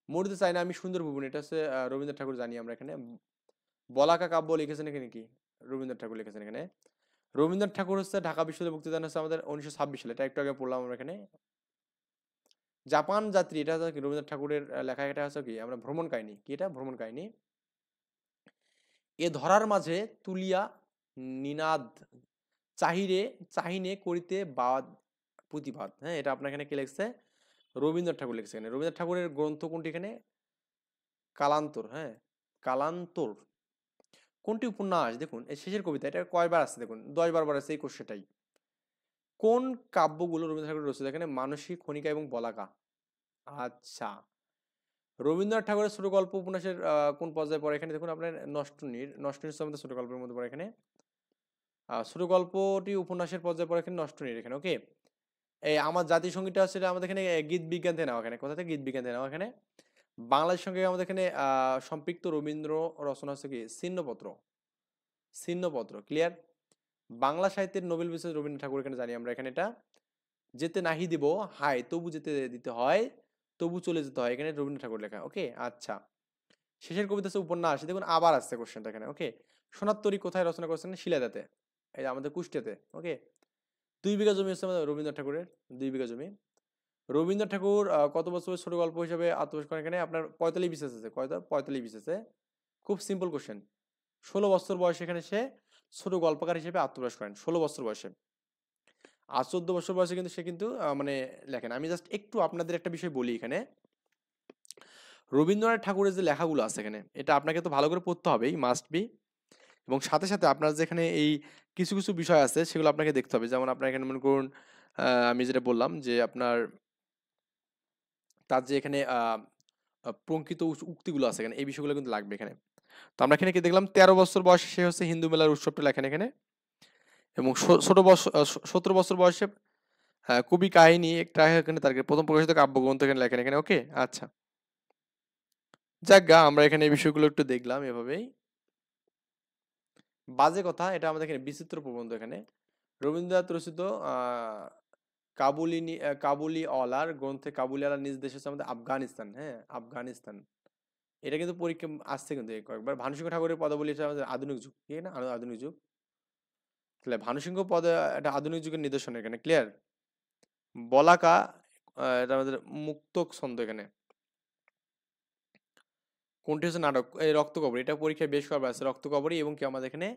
মরতে চাই না আমি সুন্দর ভুবন, এটা হচ্ছে রবীন্দ্রনাথ ঠাকুর জানি আমরা এখানে। বলাকা কাব্য লিখেছেন এখানে কি? রবীন্দ্রনাথ ঠাকুর লিখেছেন এখানে। রবীন্দ্রনাথ ঠাকুর হচ্ছে ঢাকা বিশ্ববিদ্যালয়ে বক্তৃতা হচ্ছে আমাদের 1926 সালে, এটা একটু আগে পড়লাম আমরা এখানে। জাপান যাত্রী, এটা হচ্ছে কি রবীন্দ্রনাথ ঠাকুরের লেখা, এটা হচ্ছে কি আমরা ভ্রমণ কাহিনী, কি এটা ভ্রমণ কাহিনী। এ ধরার মাঝে তুলিয়া নিনাদ চাহিরে চাহিনে করিতে বাদ প্রতিবাদ, হ্যাঁ এটা আপনার এখানে কি লিখছে? রবীন্দ্রনাথ ঠাকুর লিখছে এখানে। রবীন্দ্রনাথ ঠাকুরের গ্রন্থ কোনটি এখানে? কালান্তর, হ্যাঁ কালান্তর। কোনটি উপন্যাস? দেখুন এই শেষের কবিতা, এটা কয়বার আছে দেখুন, 10 বার আছে এই কোশ্চেনটাই। কোন কাব্যগুলো রবীন্দ্রনাথ ঠাকুরের রচিত? এখানে মানসী, খনিকা এবং বলাকা। আচ্ছা, রবীন্দ্রনাথ ঠাকুরের ছোট গল্প উপন্যাসের কোন পর্যায়ে পড়ে? এখানে দেখুন আপনার নষ্টনীড়, নষ্টনীড় আমাদের ছোট গল্পের মধ্যে পড়ে এখানে। ছোট গল্পটি উপন্যাসের পর্যায়ে পড়ে এখানে নষ্টনীড় এখানে, ওকে। এই আমার জাতীয় সঙ্গীতটা হচ্ছে আমাদের এখানে গীত বিজ্ঞান থেকে নেওয়া, এখানে কোথা থেকে? গীত বিজ্ঞান থেকে নেওয়া এখানে। বাংলাদেশের সঙ্গে আমাদের এখানে সম্পৃক্ত রবীন্দ্র রচনা হচ্ছে কি? ছিন্নপত্র, ছিন্নপত্র, ক্লিয়ার। বাংলা সাহিত্যের নোবেল বিজয়ী রবীন্দ্রনাথ ঠাকুর এখানে জানি আমরা এখানে। এটা যেতে নাহি দিব হায় তবু যেতে দিতে হয়, তবু চলে যেতে হয়, এখানে রবীন্দ্রনাথ ঠাকুর লেখা, ওকে। আচ্ছা, শেষের কবিতা হচ্ছে উপন্যাস, দেখুন আবার আসছে কোশ্চেনটা এখানে, ওকে। সোনার তরী কোথায় রচনা করেছেন? শিলাইদাতে, এই যে আমাদের কুষ্টিয়াতে, ওকে। 2 বিঘা জমি হচ্ছে আমাদের রবীন্দ্রনাথ ঠাকুরের, 2 বিঘা জমি। রবীন্দ্রনাথ ঠাকুর কত বছরের ছোট গল্প হিসেবে আত্মপ্রকাশ করেন? এখানে আপনার 45 বিসিএস আছে, কয়টা? 45 বিসিএস। খুব সিম্পল কোশ্চেন। 16 বছর বয়সে এখানে সে ছোট গল্পকার হিসেবে আত্মপ্রকাশ করেন, 16 বছর বয়সে। আর 14 বছর বয়সে কিন্তু সে কিন্তু মানে লেখেন। আমি জাস্ট একটু আপনাদের একটা বিষয় বলি এখানে। রবীন্দ্রনাথ ঠাকুরের যে লেখাগুলো আছে এখানে, এটা আপনাকে তো ভালো করে পড়তে হবেই, মাস্ট বি। এবং সাথে সাথে আপনার যেখানে এই কিছু কিছু বিষয় আছে সেগুলো আপনাকে দেখতে হবে। যেমন আপনার এখানে মনে করুন আমি যেটা বললাম যে আপনার তার যে এখানে প্রঙ্কিত উক্তিগুলো আছে এখানে, এই বিষয়গুলো কিন্তু লাগবে এখানে। তো আমরা এখানে কি দেখলাম? 13 বছর বয়সে সে হচ্ছে হিন্দু মেলার উৎসবটা লেখেন এখানে। এবং ছোট বছর 17 বছর বয়সে কবি কাহিনী একটা এখানে তার প্রথম প্রকাশিত কাব্যগ্রন্থ এখানে লেখেন এখানে, ওকে। আচ্ছা, যাক আমরা এখানে এই বিষয়গুলো একটু দেখলাম এভাবেই। বাজে কথা, এটা আমাদের এখানে বিচিত্র প্রবন্ধ এখানে। রবীন্দ্রনাথ রচিত কাবুলিওয়ালার গ্রন্থে, কাবুলিওয়ালার নিজ দেশ হচ্ছে আমাদের আফগানিস্তান, হ্যাঁ আফগানিস্তান। এটা কিন্তু পরীক্ষা আসছে কিন্তু কয়েকবার। ভানুসিংহ ঠাকুরের পদাবলী হচ্ছে আমাদের আধুনিক যুগ, ঠিক না? আধুনিক যুগ, তাহলে ভানুসিংহ পদে একটা আধুনিক যুগের নিদর্শন এখানে, ক্লিয়ার। বলাকা এটা আমাদের মুক্তক ছন্দ এখানে। কোনটি হচ্ছে নাটক? এই রক্তকবরী, এটা পরীক্ষায় বেশ কয়েকবার আছে, রক্তকবরী। এবং কি আমাদের এখানে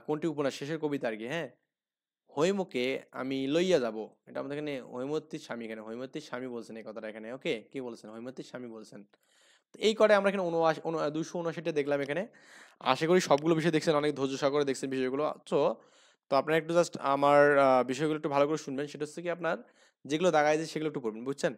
কোনটি উপন্যাস? শেষের কবিতা আর কি, হ্যাঁ। হৈমকে আমি লইয়া যাব, এটা আমাদের এখানে হৈমবতীর স্বামী, এখানে হৈমবতীর স্বামী বলছেন এই কথাটা এখানে, ওকে। কি বলছেন? হৈমবতীর স্বামী বলছেন। তো এই করে আমরা এখানে 279টা দেখলাম এখানে। আশা করি সবগুলো বিষয় দেখছেন, অনেক ধৈর্য সহকারে দেখছেন বিষয়গুলো। তো আপনারা একটু জাস্ট আমার বিষয়গুলো একটু ভালো করে শুনবেন। সেটা হচ্ছে কি আপনার যেগুলো দাগাই দিয়েছে সেগুলো একটু পড়বেন, বুঝছেন?